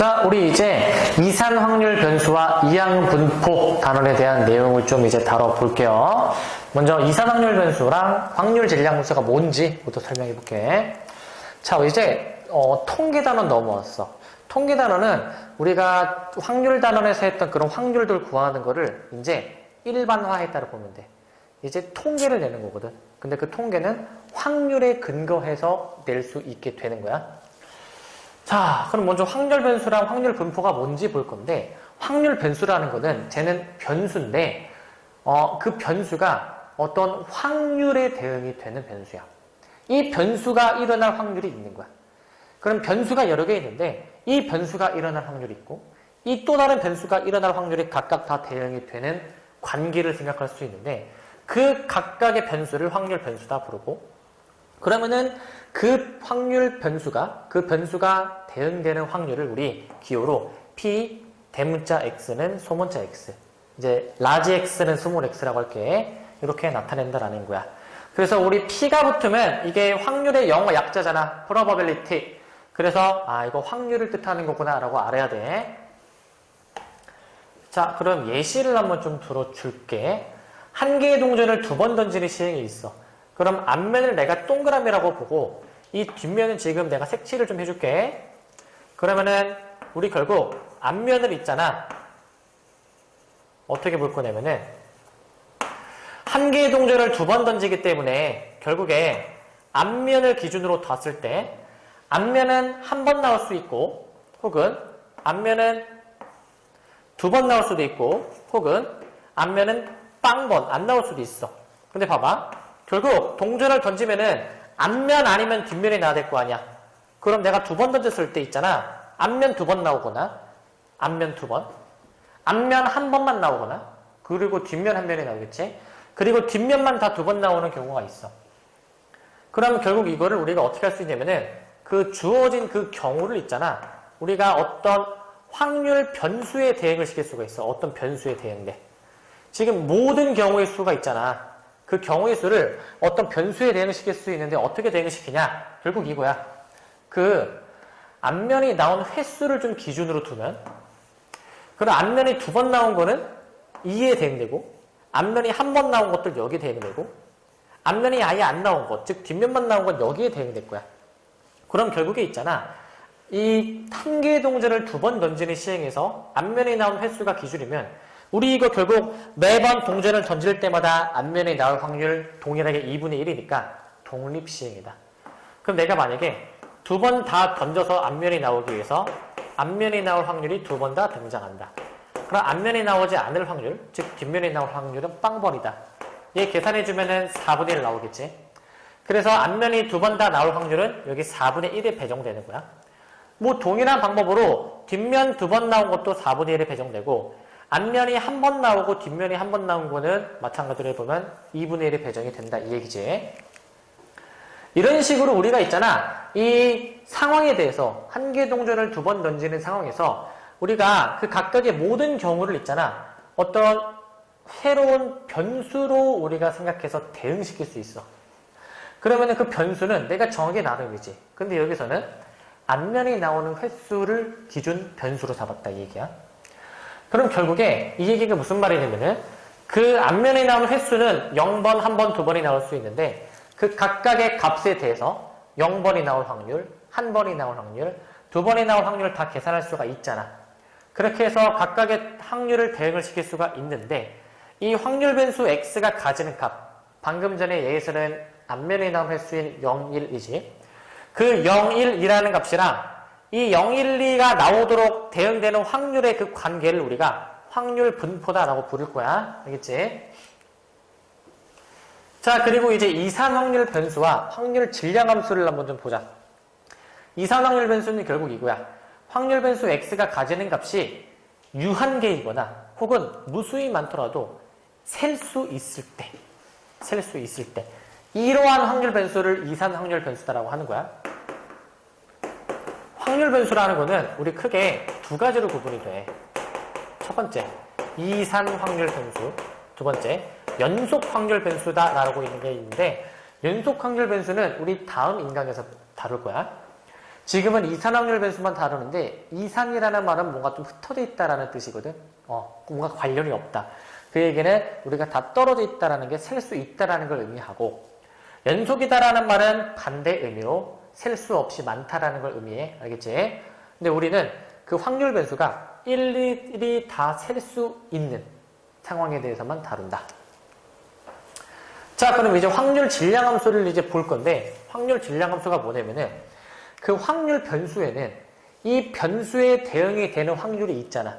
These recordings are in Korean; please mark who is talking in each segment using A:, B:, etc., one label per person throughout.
A: 자, 우리 이제 이산 확률 변수와 이항 분포 단원에 대한 내용을 좀 이제 다뤄볼게요. 먼저 이산 확률 변수랑 확률 질량 함수가 뭔지부터 설명해 볼게. 자, 이제 통계 단원 넘어왔어. 통계 단원은 우리가 확률 단원에서 했던 그런 확률들 구하는 거를 이제 일반화했다고 보면 돼. 이제 통계를 내는 거거든. 근데 그 통계는 확률에 근거해서 낼 수 있게 되는 거야. 자, 그럼 먼저 확률 변수랑 확률 분포가 뭔지 볼 건데, 확률 변수라는 거는 쟤는 변수인데 그 변수가 어떤 확률에 대응이 되는 변수야. 이 변수가 일어날 확률이 있는 거야. 그럼 변수가 여러 개 있는데 이 변수가 일어날 확률이 있고 이 또 다른 변수가 일어날 확률이 각각 다 대응이 되는 관계를 생각할 수 있는데, 그 각각의 변수를 확률 변수다 부르고, 그러면은 그 확률 변수가, 그 변수가 대응되는 확률을 우리 기호로 P 대문자 X는 소문자 X, 이제 라지 X는 스몰 X라고 할게. 이렇게 나타낸다라는 거야. 그래서 우리 P가 붙으면 이게 확률의 영어 약자잖아. probability. 그래서 이거 확률을 뜻하는 거구나 라고 알아야 돼. 자, 그럼 예시를 한번 좀 들어줄게. 한 개의 동전을 두 번 던지는 시행이 있어. 그럼 앞면을 내가 동그라미라고 보고 이 뒷면은 지금 내가 색칠을 좀 해줄게. 그러면은 우리 결국 앞면을 있잖아. 어떻게 볼 거냐면은 한 개의 동전을 두 번 던지기 때문에 결국에 앞면을 기준으로 뒀을 때 앞면은 한 번 나올 수 있고, 혹은 앞면은 두 번 나올 수도 있고, 혹은 앞면은 빵번 안 나올 수도 있어. 근데 봐봐. 결국 동전을 던지면은 앞면 아니면 뒷면이 나야 될 거 아니야. 그럼 내가 두 번 던졌을 때 있잖아. 앞면 두 번 나오거나 앞면 두 번, 앞면 한 번만 나오거나, 그리고 뒷면 한 면이 나오겠지. 그리고 뒷면만 다 두 번 나오는 경우가 있어. 그러면 결국 이거를 우리가 어떻게 할 수 있냐면은 그 주어진 그 경우를 있잖아. 우리가 어떤 확률 변수에 대응을 시킬 수가 있어. 어떤 변수에 대응돼. 지금 모든 경우의 수가 있잖아. 그 경우의 수를 어떤 변수에 대응을 시킬 수 있는데 어떻게 대응을 시키냐? 결국 이거야. 그 앞면이 나온 횟수를 좀 기준으로 두면, 그럼 앞면이 두 번 나온 거는 2에 대응되고, 앞면이 한 번 나온 것들 여기에 대응되고, 앞면이 아예 안 나온 것, 즉 뒷면만 나온 건 여기에 대응될 거야. 그럼 결국에 있잖아. 이 한 개의 동전을 두 번 던지는 시행에서 앞면이 나온 횟수가 기준이면 우리 이거 결국 매번 동전을 던질 때마다 앞면에 나올 확률 동일하게 2분의 1이니까 독립시행이다. 그럼 내가 만약에 두 번 다 던져서 앞면이 나오기 위해서 앞면이 나올 확률이 두 번 다 등장한다. 그럼 앞면이 나오지 않을 확률, 즉 뒷면이 나올 확률은 빵번이다. 얘 계산해주면은 4분의 1 나오겠지. 그래서 앞면이 두 번 다 나올 확률은 여기 4분의 1에 배정되는 거야. 뭐 동일한 방법으로 뒷면 두 번 나온 것도 4분의 1에 배정되고, 앞면이 한 번 나오고 뒷면이 한 번 나온 거는 마찬가지로 해보면 2분의 1에 배정이 된다, 이 얘기지. 이런 식으로 우리가 있잖아. 이 상황에 대해서 한 개 동전을 두 번 던지는 상황에서 우리가 그 각각의 모든 경우를 있잖아. 어떤 새로운 변수로 우리가 생각해서 대응시킬 수 있어. 그러면 그 변수는 내가 정하게 나름이지. 근데 여기서는 앞면이 나오는 횟수를 기준 변수로 잡았다, 이 얘기야. 그럼 결국에 이 얘기가 무슨 말이냐면은 그 앞면에 나오는 횟수는 0번, 1번, 2번이 나올 수 있는데 그 각각의 값에 대해서 0번이 나올 확률, 1번이 나올 확률, 2번이 나올 확률을 다 계산할 수가 있잖아. 그렇게 해서 각각의 확률을 대응을 시킬 수가 있는데, 이 확률 변수 x가 가지는 값, 방금 전에 얘에서는 앞면에 나온 횟수인 0, 1이지. 그 0, 1이라는 값이랑 이 0, 1, 2가 나오도록 대응되는 확률의 그 관계를 우리가 확률 분포다라고 부를 거야. 알겠지? 자, 그리고 이제 이산 확률 변수와 확률 질량 함수를 한번 좀 보자. 이산 확률 변수는 결국 이거야. 확률 변수 x가 가지는 값이 유한계이거나 혹은 무수히 많더라도 셀 수 있을 때 이러한 확률 변수를 이산 확률 변수다라고 하는 거야. 확률 변수라는 거는 우리 크게 두 가지로 구분이 돼. 첫 번째, 이산 확률 변수. 두 번째, 연속 확률 변수다라고 있는 게 있는데, 연속 확률 변수는 우리 다음 인강에서 다룰 거야. 지금은 이산 확률 변수만 다루는데 이산이라는 말은 뭔가 좀 흩어져 있다라는 뜻이거든. 뭔가 관련이 없다. 그 얘기는 우리가 다 떨어져 있다라는 게 셀 수 있다라는 걸 의미하고, 연속이다라는 말은 반대 의미로 셀 수 없이 많다라는 걸 의미해. 알겠지? 근데 우리는 그 확률 변수가 일일이 다 셀 수 있는 상황에 대해서만 다룬다. 자, 그럼 이제 확률 질량 함수를 이제 볼 건데, 확률 질량 함수가 뭐냐면은 그 확률 변수에는 이 변수에 대응이 되는 확률이 있잖아.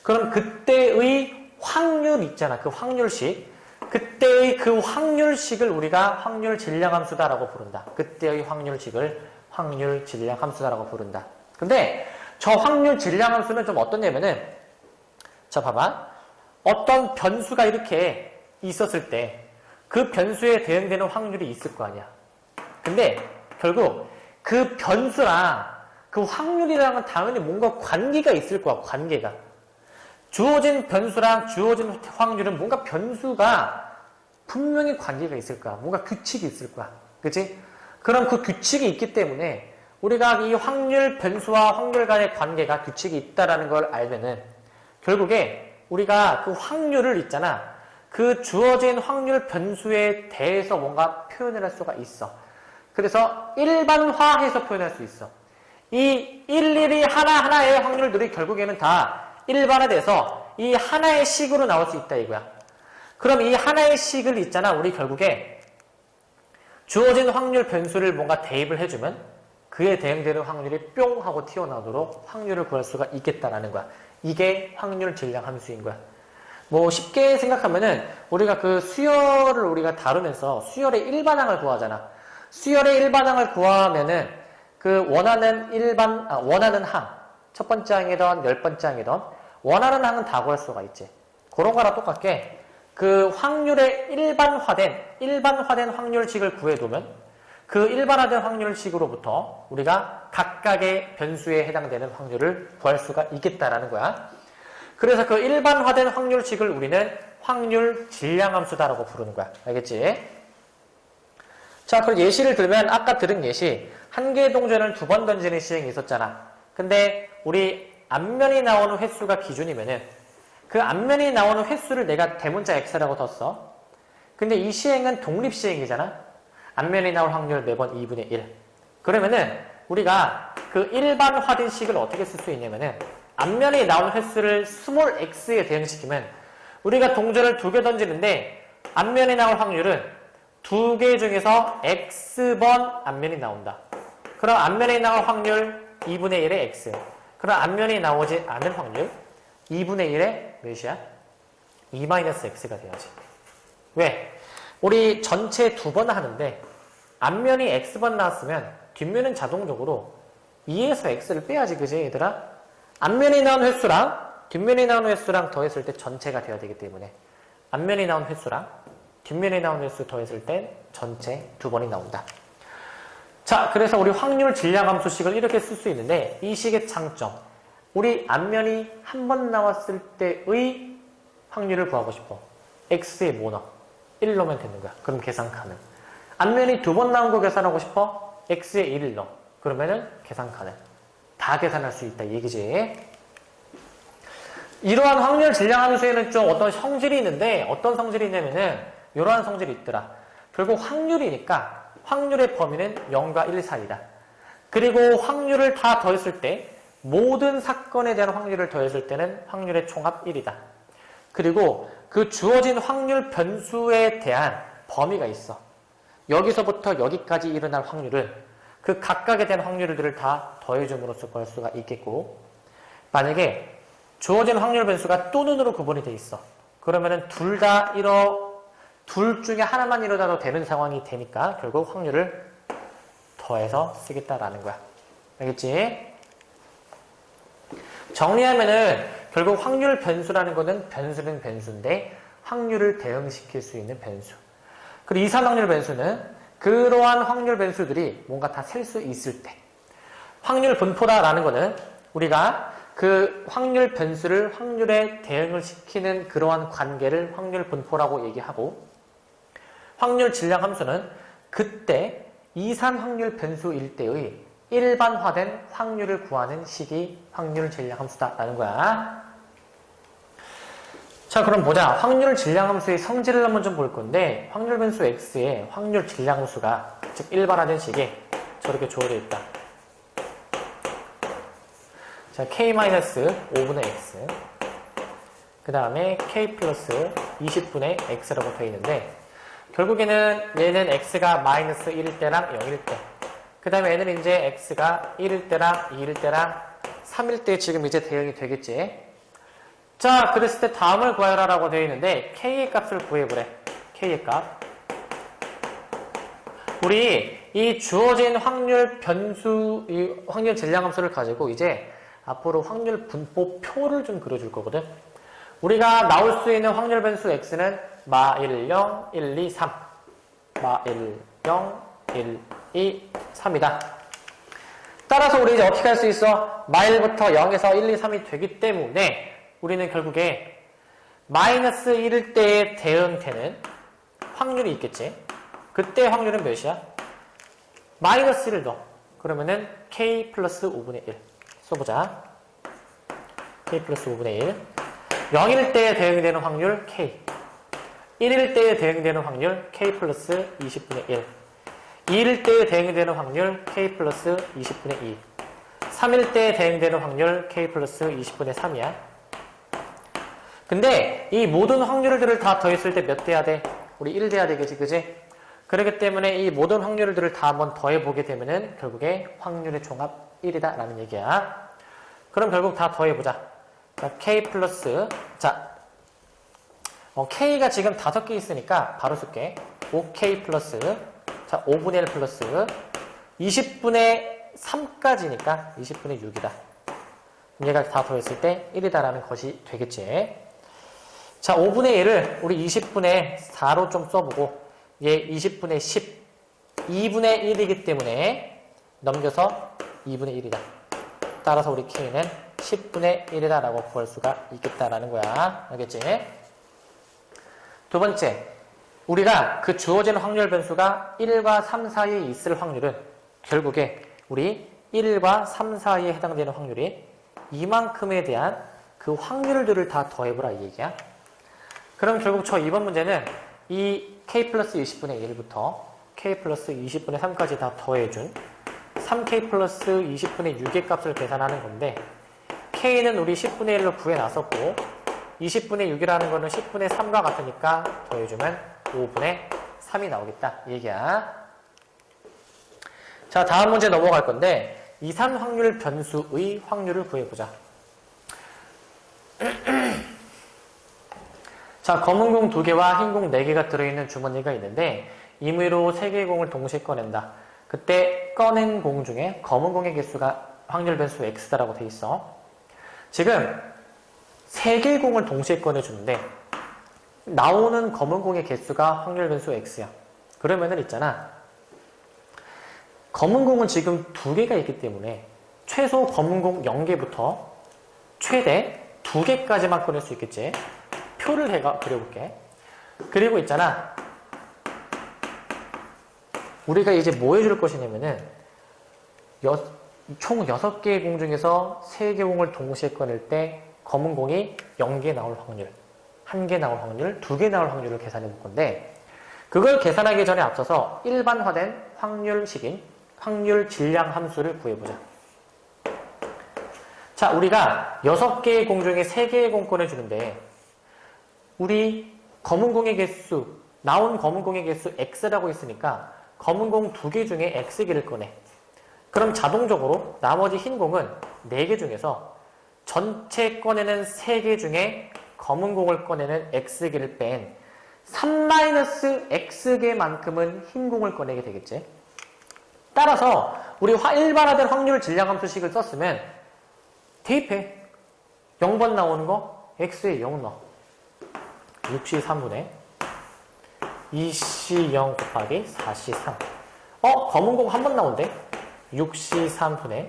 A: 그럼 그때의 확률 있잖아. 그 확률식. 그때의 그 확률식을 우리가 확률 질량 함수다라고 부른다. 그때의 확률식을 확률 질량 함수다라고 부른다. 근데 저 확률 질량 함수는 좀 어떠냐면은, 자, 봐봐. 어떤 변수가 이렇게 있었을 때 그 변수에 대응되는 확률이 있을 거 아니야. 근데 결국 그 변수랑 그 확률이랑은 당연히 뭔가 관계가 있을 거야. 관계가. 주어진 변수랑 주어진 확률은 뭔가 변수가 분명히 관계가 있을 거야. 뭔가 규칙이 있을 거야. 그치? 그럼 그 규칙이 있기 때문에 우리가 이 확률 변수와 확률 간의 관계가 규칙이 있다라는 걸 알면은 결국에 우리가 그 확률을 있잖아. 그 주어진 확률 변수에 대해서 뭔가 표현을 할 수가 있어. 그래서 일반화해서 표현할 수 있어. 이 일일이 하나하나의 확률들이 결국에는 다 일반화돼서 이 하나의 식으로 나올 수 있다 이거야. 그럼 이 하나의 식을 있잖아. 우리 결국에 주어진 확률 변수를 뭔가 대입을 해주면 그에 대응되는 확률이 뿅 하고 튀어나오도록 확률을 구할 수가 있겠다라는 거야. 이게 확률 질량 함수인 거야. 뭐 쉽게 생각하면은 우리가 그 수열을 우리가 다루면서 수열의 일반항을 구하잖아. 수열의 일반항을 구하면은 그 원하는 항, 첫 번째 항이든 10번째 항이든 원하는 항은 다 구할 수가 있지. 그런 거랑 똑같게 그 확률의 일반화된 확률식을 구해두면 그 일반화된 확률식으로부터 우리가 각각의 변수에 해당되는 확률을 구할 수가 있겠다라는 거야. 그래서 그 일반화된 확률식을 우리는 확률 질량함수다라고 부르는 거야. 알겠지? 자, 그럼 예시를 들면 아까 들은 예시 한 개의 동전을 2번 던지는 시행이 있었잖아. 근데 우리 앞면이 나오는 횟수가 기준이면은 그 앞면이 나오는 횟수를 내가 대문자 x라고 뒀어. 근데 이 시행은 독립시행이잖아. 앞면이 나올 확률 매번 2분의 1. 그러면은 우리가 그 일반화된 식을 어떻게 쓸 수 있냐면은 앞면에 나온 횟수를 스몰 x에 대응시키면 우리가 동전을 2개 던지는데 앞면에 나올 확률은 2개 중에서 x번 앞면이 나온다. 그럼 앞면에 나올 확률 2분의 1의 x. 그럼 앞면이 나오지 않을 확률 2분의 1의 몇이야? 2-x가 돼야지. 왜? 우리 전체 2번 하는데 앞면이 x번 나왔으면 뒷면은 자동적으로 2에서 x를 빼야지. 그지 얘들아? 앞면이 나온 횟수랑 뒷면이 나온 횟수랑 더했을 때 전체가 되어야 되기 때문에 앞면이 나온 횟수랑 뒷면이 나온 횟수 더했을 때 전체 2번이 나온다. 자, 그래서 우리 확률 질량 함수식을 이렇게 쓸 수 있는데 이 식의 장점, 우리 앞면이 한 번 나왔을 때의 확률을 구하고 싶어. x에 뭐 넣어? 1 넣으면 되는 거야. 그럼 계산 가능. 앞면이 2번 나온 거 계산하고 싶어? x에 1을 넣어. 그러면은 계산 가능. 다 계산할 수 있다 이 얘기지. 이러한 확률 질량 함수에는 좀 어떤 성질이 있는데 어떤 성질이 있냐면은 이러한 성질이 있더라. 결국 확률이니까 확률의 범위는 0과 1 사이다. 그리고 확률을 다 더했을 때 모든 사건에 대한 확률을 더했을 때는 확률의 총합 1이다. 그리고 그 주어진 확률 변수에 대한 범위가 있어. 여기서부터 여기까지 일어날 확률을 그 각각에 대한 확률들을 다 더해줌으로써 구할 수가 있겠고, 만약에 주어진 확률 변수가 또는으로 구분이 돼 있어. 그러면은 둘 중에 하나만 이루어도 되는 상황이 되니까 결국 확률을 더해서 쓰겠다라는 거야. 알겠지? 정리하면은 결국 확률 변수라는 거는 변수는 변수인데 확률을 대응시킬 수 있는 변수. 그리고 이산 확률 변수는 그러한 확률 변수들이 뭔가 다 셀 수 있을 때. 확률 분포다라는 거는 우리가 그 확률 변수를 확률에 대응을 시키는 그러한 관계를 확률 분포라고 얘기하고, 확률 질량 함수는 그때 이산 확률 변수일 때의 일반화된 확률을 구하는 식이 확률 질량 함수다라는 거야. 자, 그럼 보자. 확률 질량 함수의 성질을 한번 좀 볼 건데, 확률 변수 x의 확률 질량 함수가, 즉 일반화된 식이 저렇게 주어져 있다. 자, k-5분의 x. 그 다음에 k 플러스 20분의 x라고 되어 있는데, 결국에는 얘는 x가 마이너스 1일 때랑 0일 때, 그 다음에 얘는 이제 x가 1일 때랑 2일 때랑 3일 때 지금 이제 대응이 되겠지. 자, 그랬을 때 다음을 구하라 라고 되어 있는데 k의 값을 구해보래. k의 값. 우리 이 주어진 확률 변수, 이 확률 질량 함수를 가지고 이제 앞으로 확률 분포표를 좀 그려줄 거거든. 우리가 나올 수 있는 확률 변수 x는 마 1, 0, 1, 2, 3. 마 1, 0, 1, 2, 3이다. 따라서 우리 이제 어떻게 할 수 있어? 마 1부터 0에서 1, 2, 3이 되기 때문에 우리는 결국에 마이너스 1일 때에 대응되는 확률이 있겠지. 그때 확률은 몇이야? 마이너스 1을 넣어. 그러면은 k 플러스 5분의 1 써보자. k 플러스 5분의 1. 0일 때에 대응되는 확률 k. 1일 때에 대응되는 확률 k 플러스 20분의 1. 2일 때에 대응되는 확률 k 플러스 20분의 2. 3일 때에 대응되는 확률 k 플러스 20분의 3이야. 근데 이 모든 확률들을 다 더했을 때 몇 돼야 돼? 우리 1 돼야 되겠지, 그지? 그렇기 때문에 이 모든 확률들을 다 한번 더해보게 되면은 결국에 확률의 종합 1이다 라는 얘기야. 그럼 결국 다 더해보자. 자, k 플러스, 자, k가 지금 5개 있으니까 바로 쓸게. 5k 플러스, 자, 5분의 1 플러스 20분의 3까지니까 20분의 6이다. 얘가 다 더했을 때 1이다라는 것이 되겠지. 자, 5분의 1을 우리 20분의 4로 좀 써보고 얘 20분의 10, 2분의 1이기 때문에 넘겨서 2분의 1이다. 따라서 우리 k는 10분의 1이다라고 구할 수가 있겠다라는 거야. 알겠지? 두 번째, 우리가 그 주어진 확률 변수가 1과 3 사이에 있을 확률은 결국에 우리 1과 3 사이에 해당되는 확률이 이만큼에 대한 그 확률들을 다 더해보라 이 얘기야. 그럼 결국 저 이번 문제는 이 k 플러스 20분의 1부터 k 플러스 20분의 3까지 다 더해준 3k 플러스 20분의 6의 값을 계산하는 건데 k는 우리 10분의 1로 구해놨었고 20분의 6이라는 거는 10분의 3과 같으니까 더해주면 5분의 3이 나오겠다 이 얘기야. 자, 다음 문제 넘어갈 건데 이산 확률 변수의 확률을 구해보자. 자, 검은 공 2개와 흰 공 4개가 들어있는 주머니가 있는데 임의로 3개의 공을 동시에 꺼낸다. 그때 꺼낸 공 중에 검은 공의 개수가 확률 변수 x다라고 돼 있어. 지금 3개의 공을 동시에 꺼내주는데 나오는 검은 공의 개수가 확률 변수 x야. 그러면은 있잖아. 검은 공은 지금 2개가 있기 때문에 최소 검은 공 0개부터 최대 2개까지만 꺼낼 수 있겠지. 표를 그려볼게. 그리고 있잖아. 우리가 이제 뭐 해줄 것이냐면은 총 6개의 공 중에서 3개 공을 동시에 꺼낼 때 검은 공이 0개 나올 확률, 1개 나올 확률, 2개 나올 확률을 계산해 볼 건데 그걸 계산하기 전에 앞서서 일반화된 확률식인 확률 질량 함수를 구해보자. 자, 우리가 6개의 공 중에 3개의 공 꺼내주는데 우리 검은 공의 개수, 나온 검은 공의 개수 x라고 있으니까 검은 공 2개 중에 x개를 꺼내. 그럼 자동적으로 나머지 흰 공은 4개 중에서 전체 꺼내는 3개 중에 검은 공을 꺼내는 x개를 뺀 3-x개만큼은 흰 공을 꺼내게 되겠지. 따라서 우리 일반화된 확률 질량함수식을 썼으면 대입해. 0번 나오는 거 x에 0 넣어. 6c 3분의 2c 0 곱하기 4c 3. 검은 공 한 번 나온대. 6c 3분의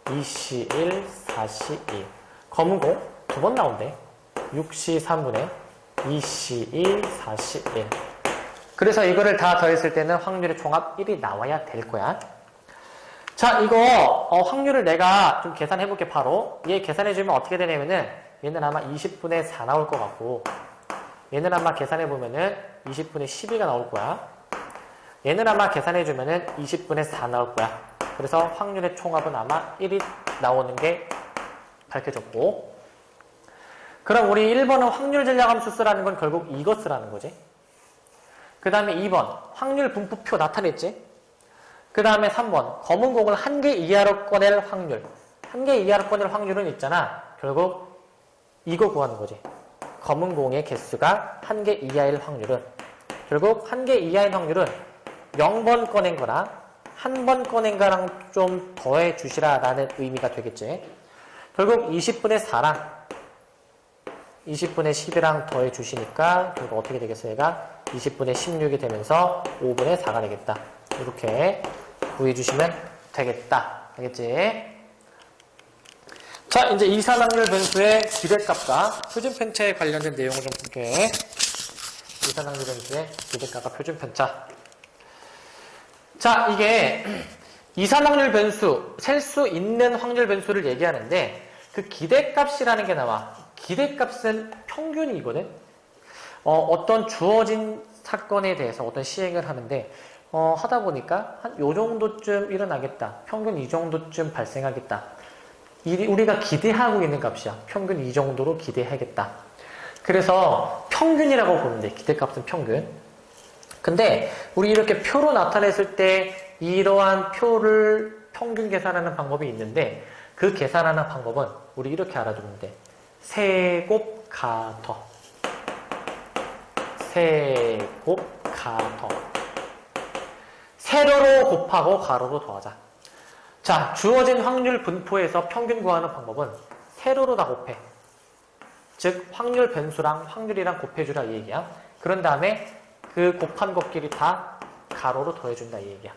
A: 2c 1, 4c 2. 검은 공 2번 나온대. 6c 3분의 2c 1, 4c 1. 그래서 이거를 다 더했을 때는 확률의 종합 1이 나와야 될 거야. 자, 이거 확률을 내가 좀 계산해볼게. 바로 얘 계산해주면 어떻게 되냐면은 얘는 아마 20분의 4 나올 것 같고, 얘는 아마 계산해보면은 20분의 12가 나올 거야. 얘는 아마 계산해주면은 20분의 4 나올 거야. 그래서 확률의 총합은 아마 1이 나오는 게 밝혀졌고, 그럼 우리 1번은 확률 전략함수 쓰라는 건 결국 이것 쓰라는 거지. 그 다음에 2번 확률 분포표 나타냈지. 그 다음에 3번 검은 공을 1개 이하로 꺼낼 확률. 1개 이하로 꺼낼 확률은 있잖아. 결국 이거 구하는 거지. 검은 공의 개수가 1개 이하일 확률은, 결국 1개 이하인 확률은 0번 꺼낸 거랑 1번 꺼낸 거랑 좀 더해 주시라 라는 의미가 되겠지. 결국 20분의 4랑 20분의 10이랑 더해 주시니까 결국 어떻게 되겠어요? 얘가 20분의 16이 되면서 5분의 4가 되겠다. 이렇게 구해 주시면 되겠다. 알겠지? 자, 이제 이산확률 변수의 기대값과 표준편차에 관련된 내용을 좀 볼게. 이산확률 변수의 기대값과 표준편차. 자, 이게 이산확률 변수, 셀 수 있는 확률 변수를 얘기하는데 그 기대값이라는 게 나와. 기대값은 평균이거든. 어떤 주어진 사건에 대해서 어떤 시행을 하는데 하다 보니까 한 요 정도쯤 일어나겠다. 평균 이 정도쯤 발생하겠다. 우리가 기대하고 있는 값이야. 평균 이 정도로 기대하겠다. 그래서 평균이라고 보면 돼. 기대값은 평균. 근데 우리 이렇게 표로 나타냈을 때 이러한 표를 평균 계산하는 방법이 있는데 그 계산하는 방법은 우리 이렇게 알아두면 돼. 세곱 가더. 세곱 가더. 세로로 곱하고 가로로 더하자. 자, 주어진 확률 분포에서 평균 구하는 방법은 세로로 다 곱해. 즉 확률 변수랑 확률이랑 곱해주라 이 얘기야. 그런 다음에 그 곱한 것끼리 다 가로로 더해준다 이 얘기야.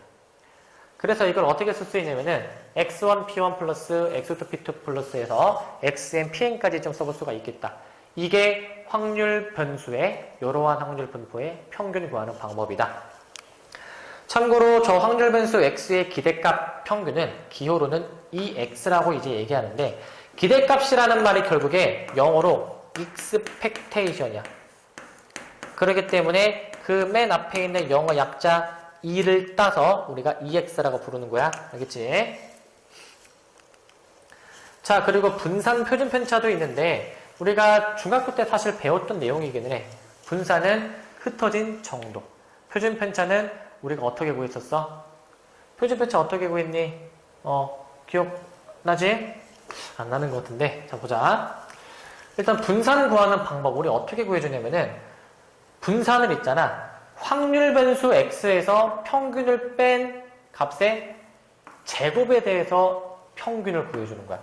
A: 그래서 이걸 어떻게 쓸 수 있냐면은 x1 p1 플러스 x2 p2 플러스에서 xn pn까지 좀 써볼 수가 있겠다. 이게 확률 변수의 이러한 확률 분포의 평균 구하는 방법이다. 참고로 저 확률 변수 x의 기대값 평균은 기호로는 EX라고 이제 얘기하는데 기대값이라는 말이 결국에 영어로 expectation이야. 그렇기 때문에 그 맨 앞에 있는 영어 약자 E를 따서 우리가 EX라고 부르는 거야. 알겠지? 자, 그리고 분산 표준 편차도 있는데 우리가 중학교 때 사실 배웠던 내용이기는 해. 분산은 흩어진 정도. 표준 편차는 우리가 어떻게 구했었어? 표준 편차 어떻게 구했니? 기억나지? 안 나는 것 같은데. 자, 보자. 일단 분산을 구하는 방법 우리 어떻게 구해주냐면은 분산을 있잖아. 확률 변수 x에서 평균을 뺀 값의 제곱에 대해서 평균을 구해주는 거야.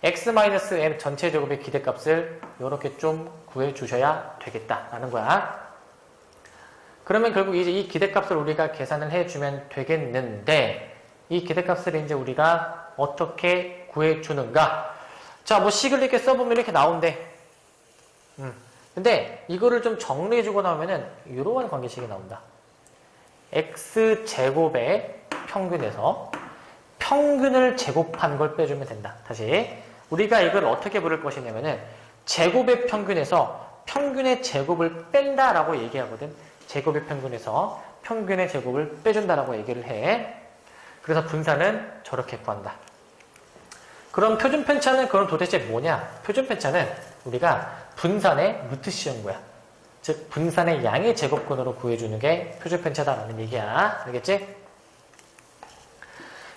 A: x-m 전체 제곱의 기대값을 이렇게 좀 구해주셔야 되겠다라는 거야. 그러면 결국 이제 이 기대값을 우리가 계산을 해주면 되겠는데 이 기대값을 이제 우리가 어떻게 구해주는가? 자, 뭐 식을 이렇게 써보면 이렇게 나온대. 근데 이거를 좀 정리해주고 나오면은 이러한 관계식이 나온다. x제곱의 평균에서 평균을 제곱한 걸 빼주면 된다. 다시 우리가 이걸 어떻게 부를 것이냐면은 제곱의 평균에서 평균의 제곱을 뺀다라고 얘기하거든. 제곱의 평균에서 평균의 제곱을 빼준다라고 얘기를 해. 그래서 분산은 저렇게 구한다. 그럼 표준 편차는 그럼 도대체 뭐냐? 표준 편차는 우리가 분산의 루트 씌운 거야. 즉 분산의 양의 제곱근으로 구해주는 게 표준 편차다라는 얘기야. 알겠지?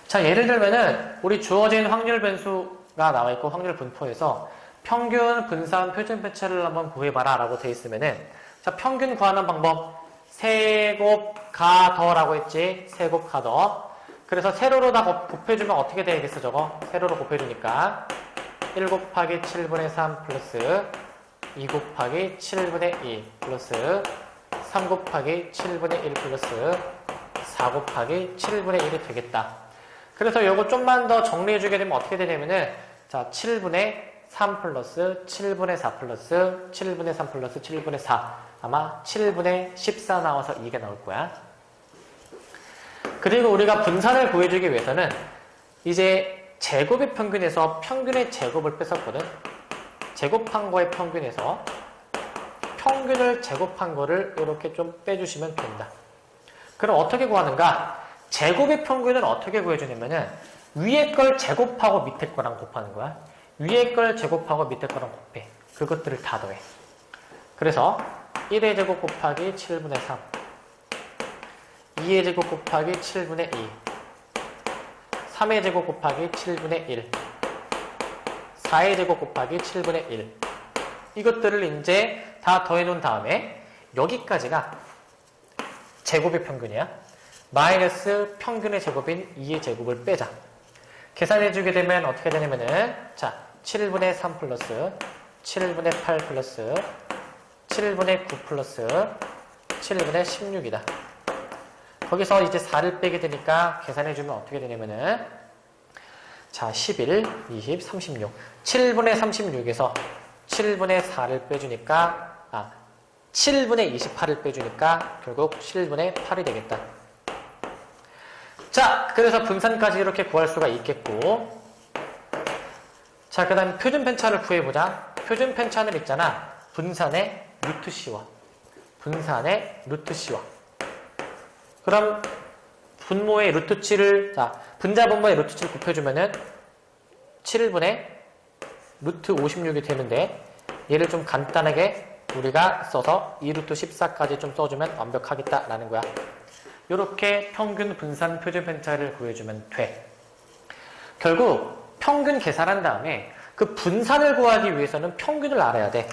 A: 자, 예를 들면은 우리 주어진 확률 변수가 나와 있고 확률 분포에서 평균, 분산, 표준 편차를 한번 구해봐라 라고 돼 있으면은 자, 평균 구하는 방법 세곱 가더라고 했지. 세곱 가더. 그래서 세로로 다 곱해주면 어떻게 되겠어 저거? 세로로 곱해주니까 1 곱하기 7분의 3 플러스 2 곱하기 7분의 2 플러스 3 곱하기 7분의 1 플러스 4 곱하기 7분의 1이 되겠다. 그래서 요거 좀만 더 정리해주게 되면 어떻게 되냐면은 자 7분의 3 플러스 7분의 4 플러스 7분의 3 플러스 7분의 4 아마 7분의 14 나와서 이게 나올 거야. 그리고 우리가 분산을 구해주기 위해서는 이제 제곱의 평균에서 평균의 제곱을 뺐었거든. 제곱한 거의 평균에서 평균을 제곱한 거를 이렇게 좀 빼주시면 된다. 그럼 어떻게 구하는가? 제곱의 평균을 어떻게 구해주냐면은 위에 걸 제곱하고 밑에 거랑 곱하는 거야. 위에 걸 제곱하고 밑에 거랑 곱해. 그것들을 다 더해. 그래서 1의 제곱 곱하기 7분의 3, 2의 제곱 곱하기 7분의 2, 3의 제곱 곱하기 7분의 1, 4의 제곱 곱하기 7분의 1. 이것들을 이제 다 더해놓은 다음에 여기까지가 제곱의 평균이야. 마이너스 평균의 제곱인 2의 제곱을 빼자. 계산해주게 되면 어떻게 되냐면은 자 7분의 3 플러스 7분의 8 플러스 7분의 9 플러스 7분의 16이다. 거기서 이제 4를 빼게 되니까 계산해주면 어떻게 되냐면은 자 11, 20, 36 7분의 36에서 7분의 4를 빼주니까 7분의 28을 빼주니까 결국 7분의 8이 되겠다. 자, 그래서 분산까지 이렇게 구할 수가 있겠고 자, 그 다음 표준 편차를 구해보자. 표준 편차는 있잖아. 분산의 루트 C와 분산의 루트 C와 그럼 분모의 루트 7을 자, 분자 분모의 루트 7을 곱해주면은 7분의 루트 56이 되는데 얘를 좀 간단하게 우리가 써서 2루트 14까지 좀 써주면 완벽하겠다라는 거야. 이렇게 평균 분산 표준 편차를 구해주면 돼. 결국 평균 계산한 다음에 그 분산을 구하기 위해서는 평균을 알아야 돼.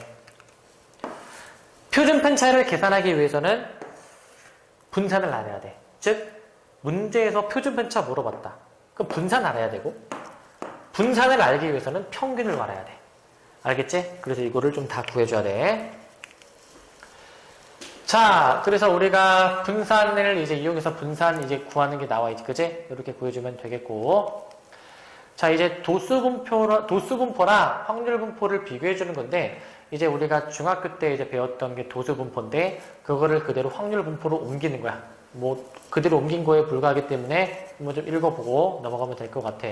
A: 표준 편차를 계산하기 위해서는 분산을 알아야 돼. 즉 문제에서 표준 편차 물어봤다. 그럼 분산 알아야 되고 분산을 알기 위해서는 평균을 알아야 돼. 알겠지? 그래서 이거를 좀 다 구해줘야 돼. 자, 그래서 우리가 분산을 이제 이용해서 분산 이제 구하는 게 나와 있지, 그지? 이렇게 구해주면 되겠고. 자, 이제 도수분포랑 확률분포를 비교해주는 건데, 이제 우리가 중학교 때 이제 배웠던 게 도수분포인데, 그거를 그대로 확률분포로 옮기는 거야. 뭐, 그대로 옮긴 거에 불과하기 때문에 한번 좀 읽어보고 넘어가면 될 것 같아.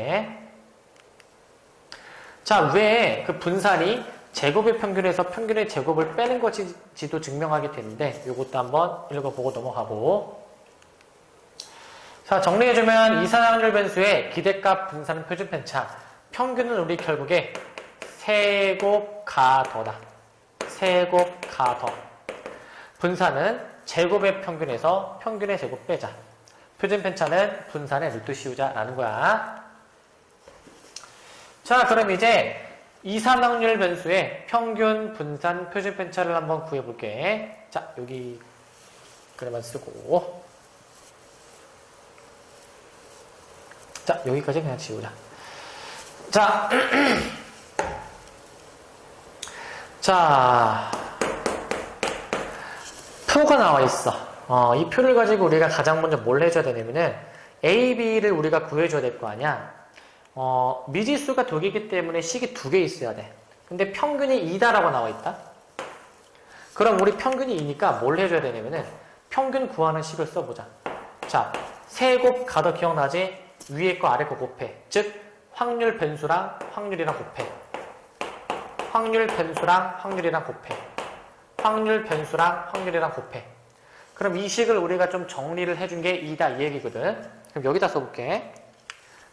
A: 자, 왜 그 분산이 제곱의 평균에서 평균의 제곱을 빼는 것인지도 증명하게 되는데 이것도 한번 읽어보고 넘어가고 자 정리해주면 이산화확률 변수의 기대값 분산 표준 편차 평균은 우리 결국에 세곱 가더다. 세곱 가더 분산은 제곱의 평균에서 평균의 제곱 빼자. 표준 편차는 분산의 루트 씌우자라는 거야. 자 그럼 이제 이산화확률 변수의 평균 분산 표준 편차를 한번 구해볼게. 자, 여기 그래만 쓰고 자, 여기까지 그냥 지우자. 자, 자, 표가 나와 있어. 이 표를 가지고 우리가 가장 먼저 뭘 해줘야 되냐면은 A, B를 우리가 구해줘야 될 거 아니야. 미지수가 두 개이기 때문에 식이 두 개 있어야 돼. 근데 평균이 2다라고 나와 있다. 그럼 우리 평균이 2니까 뭘 해줘야 되냐면은 평균 구하는 식을 써보자. 자, 세곱 가더 기억나지? 위에 거 아래 거 곱해. 즉 확률 변수랑 확률이랑 곱해. 확률 변수랑 확률이랑 곱해. 확률 변수랑 확률이랑 곱해. 그럼 이 식을 우리가 좀 정리를 해준 게 2다 이 얘기거든. 그럼 여기다 써볼게.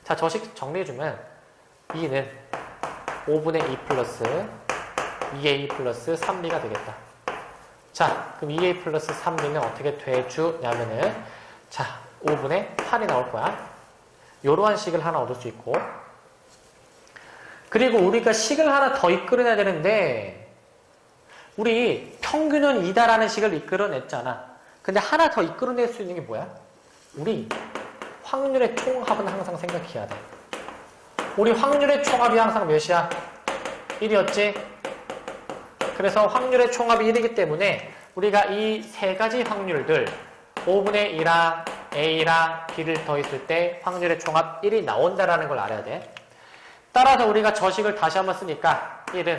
A: 자, 저 식 정리해주면 2는 5분의 2 플러스 2a 플러스 3b가 되겠다. 자, 그럼 2a 플러스 3b는 어떻게 돼주냐면은 자, 5분의 8이 나올 거야. 요러한 식을 하나 얻을 수 있고 그리고 우리가 식을 하나 더 이끌어내야 되는데 우리 평균은 2다라는 식을 이끌어냈잖아. 근데 하나 더 이끌어낼 수 있는 게 뭐야? 우리 확률의 총합은 항상 생각해야 돼. 우리 확률의 총합이 항상 몇이야? 1이었지? 그래서 확률의 총합이 1이기 때문에 우리가 이 세 가지 확률들 5분의 2랑 A랑 B를 더했을 때 확률의 총합 1이 나온다라는 걸 알아야 돼. 따라서 우리가 저 식을 다시 한번 쓰니까 1은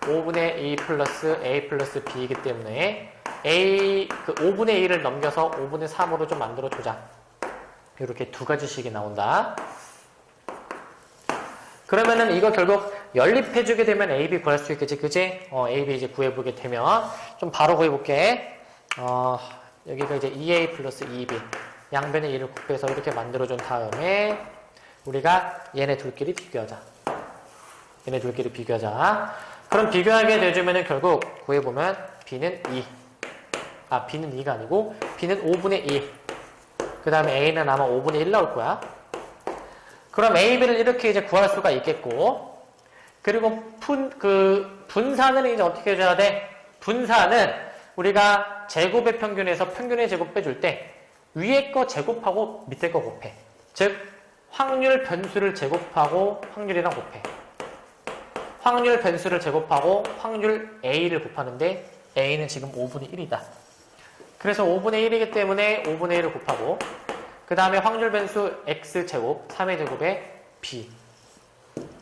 A: 5분의 2 플러스 A 플러스 B이기 때문에 그 5분의 2를 넘겨서 5분의 3으로 좀 만들어주자. 이렇게 두 가지씩이 나온다. 그러면은 이거 결국 연립해주게 되면 AB 구할 수 있겠지, 그지? AB 이제 구해보게 되면 좀 바로 구해볼게. 여기가 이제 2A 플러스 2B 양변의 2를 곱해서 이렇게 만들어준 다음에 우리가 얘네 둘끼리 비교하자. 얘네 둘끼리 비교하자. 그럼 비교하게 되주면은 결국 구해보면 B는 2. B는 2가 아니고 B는 5분의 2. 그 다음에 A는 아마 5분의 1 나올 거야. 그럼 A, B를 이렇게 이제 구할 수가 있겠고, 그리고 분산을 이제 어떻게 해줘야 돼? 분산은 우리가 제곱의 평균에서 평균의 제곱 빼줄 때 위에 거 제곱하고 밑에 거 곱해. 즉 확률 변수를 제곱하고 확률이랑 곱해. 확률 변수를 제곱하고 확률 A를 곱하는데 A는 지금 5분의 1이다. 그래서 5분의 1이기 때문에 5분의 1을 곱하고 그 다음에 확률 변수 X제곱 3의 제곱에 B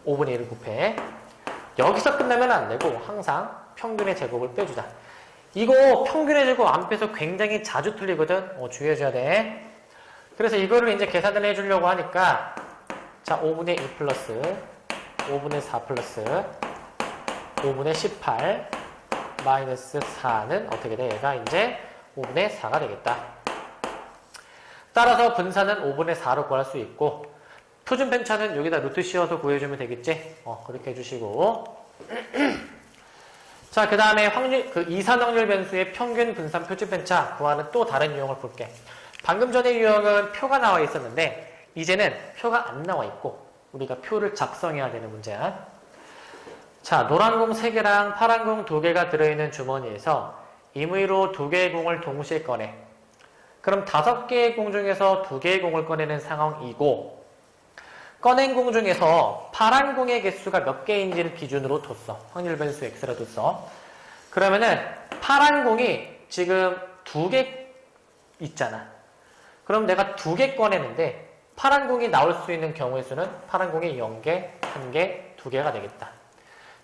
A: 5분의 1을 곱해. 여기서 끝나면 안 되고 항상 평균의 제곱을 빼주자. 이거 평균의 제곱 안 빼서 굉장히 자주 틀리거든. 주의해줘야 돼. 그래서 이거를 이제 계산을 해주려고 하니까 자 5분의 2 플러스 5분의 4 플러스 5분의 18 마이너스 4는 어떻게 돼? 얘가 이제 5분의 4가 되겠다. 따라서 분산은 5분의 4로 구할 수 있고 표준 편차는 여기다 루트 씌워서 구해주면 되겠지? 그렇게 해주시고 자, 그 다음에 이산 확률 변수의 평균 분산 표준 편차 구하는 또 다른 유형을 볼게. 방금 전의 유형은 표가 나와 있었는데 이제는 표가 안 나와 있고 우리가 표를 작성해야 되는 문제야. 자, 노란 공 3개랑 파란 공 2개가 들어있는 주머니에서 임의로 2개의 공을 동시에 꺼내. 그럼 5개의 공 중에서 2개의 공을 꺼내는 상황이고 꺼낸 공 중에서 파란 공의 개수가 몇 개인지를 기준으로 뒀어. 확률 변수 X라 뒀어. 그러면은 파란 공이 지금 2개 있잖아. 그럼 내가 2개 꺼내는데 파란 공이 나올 수 있는 경우의 수는 파란 공이 0개, 1개, 2개가 되겠다.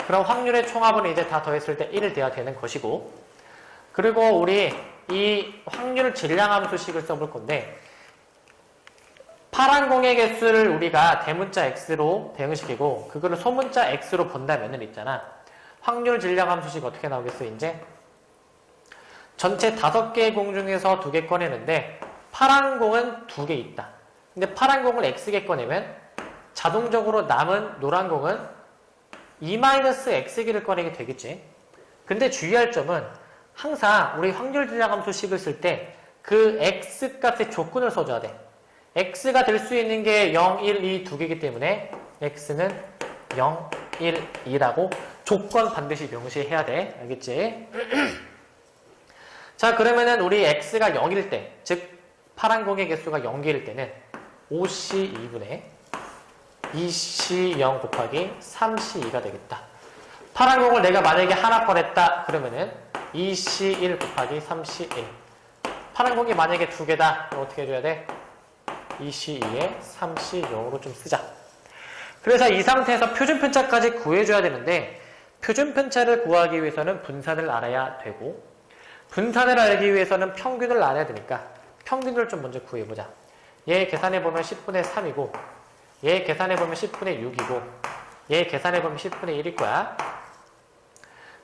A: 그럼 확률의 총합은 이제 다 더했을 때 1 돼야 되는 것이고 그리고 우리 이 확률 질량함수식을 써볼 건데 파란 공의 개수를 우리가 대문자 X로 대응시키고 그거를 소문자 X로 본다면은 있잖아. 확률 질량함수식 어떻게 나오겠어 이제? 전체 5개의 공 중에서 2개 꺼내는데 파란 공은 2개 있다. 근데 파란 공을 X개 꺼내면 자동적으로 남은 노란 공은 E-X개를 꺼내게 되겠지. 근데 주의할 점은 항상 우리 확률 질량함수식을 쓸 때 그 X 값의 조건을 써줘야 돼. X가 될 수 있는 게 0, 1, 2 두 개이기 때문에 X는 0, 1, 2라고 조건 반드시 명시해야 돼. 알겠지? 자, 그러면은 우리 X가 0일 때, 즉 파란 공의 개수가 0개일 때는 5C2분의 2C0 곱하기 3C2가 되겠다. 파란 공을 내가 만약에 하나 꺼냈다 그러면은 2C1 곱하기 3C1. 파란 공이 만약에 2개다. 그럼 어떻게 해줘야 돼? 2C2에 3C0으로 좀 쓰자. 그래서 이 상태에서 표준 편차까지 구해줘야 되는데 표준 편차를 구하기 위해서는 분산을 알아야 되고 분산을 알기 위해서는 평균을 알아야 되니까 평균을 좀 먼저 구해보자. 얘 계산해보면 10분의 3이고 얘 계산해보면 10분의 6이고 얘 계산해보면 10분의 1일 거야.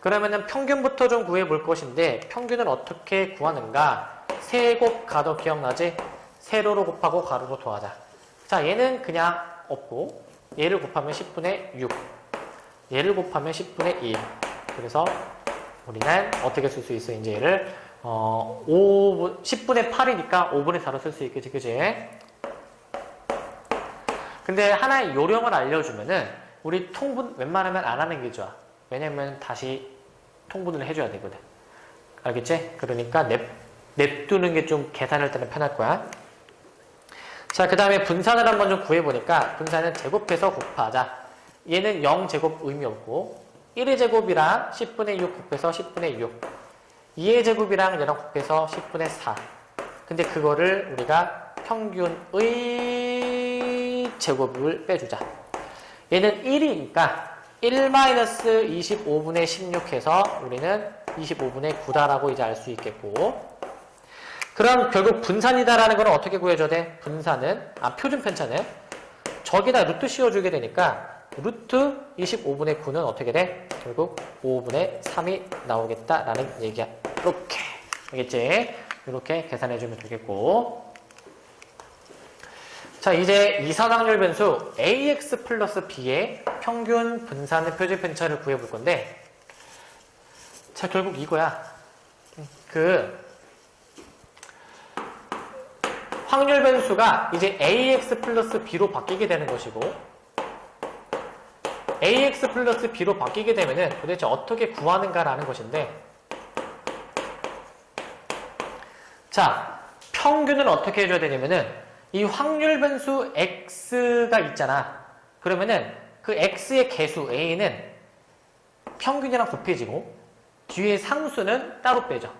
A: 그러면은 평균부터 좀 구해볼 것인데 평균을 어떻게 구하는가? 세곱 가도 기억나지? 세로로 곱하고 가로로 더하자. 자, 얘는 그냥 없고 얘를 곱하면 10분의 6 얘를 곱하면 10분의 1 그래서 우리는 어떻게 쓸 수 있어? 이제 얘를 10분의 8이니까 5분의 4로 쓸 수 있겠지, 그지? 근데 하나의 요령을 알려주면은 우리 통분 웬만하면 안 하는 게 좋아. 왜냐면 다시 통분을 해줘야 되거든. 알겠지? 그러니까 냅두는 게 좀 계산할 때는 편할 거야. 자, 그 다음에 분산을 한번 좀 구해보니까 분산은 제곱해서 곱하자. 얘는 0제곱 의미 없고 1의 제곱이랑 10분의 6 곱해서 10분의 6 2의 제곱이랑 얘랑 곱해서 10분의 4 근데 그거를 우리가 평균의 제곱을 빼주자. 얘는 1이니까 1-25분의 16 해서 우리는 25분의 9다라고 이제 알 수 있겠고 그럼 결국 분산이다라는 건 어떻게 구해줘야 돼? 분산은, 표준 편차는 저기다 루트 씌워주게 되니까 루트 25분의 9는 어떻게 돼? 결국 5분의 3이 나오겠다라는 얘기야. 이렇게. 알겠지? 이렇게 계산해주면 되겠고. 자, 이제 이산확률 변수 ax 플러스 b의 평균 분산의 표준 편차를 구해볼 건데, 자, 결국 이거야. 확률 변수가 이제 ax 플러스 b로 바뀌게 되는 것이고, ax 플러스 b로 바뀌게 되면은 도대체 어떻게 구하는가라는 것인데, 자, 평균을 어떻게 해줘야 되냐면은 이 확률 변수 x가 있잖아. 그러면은 그 x의 개수 a는 평균이랑 곱해지고 뒤에 상수는 따로 빼죠.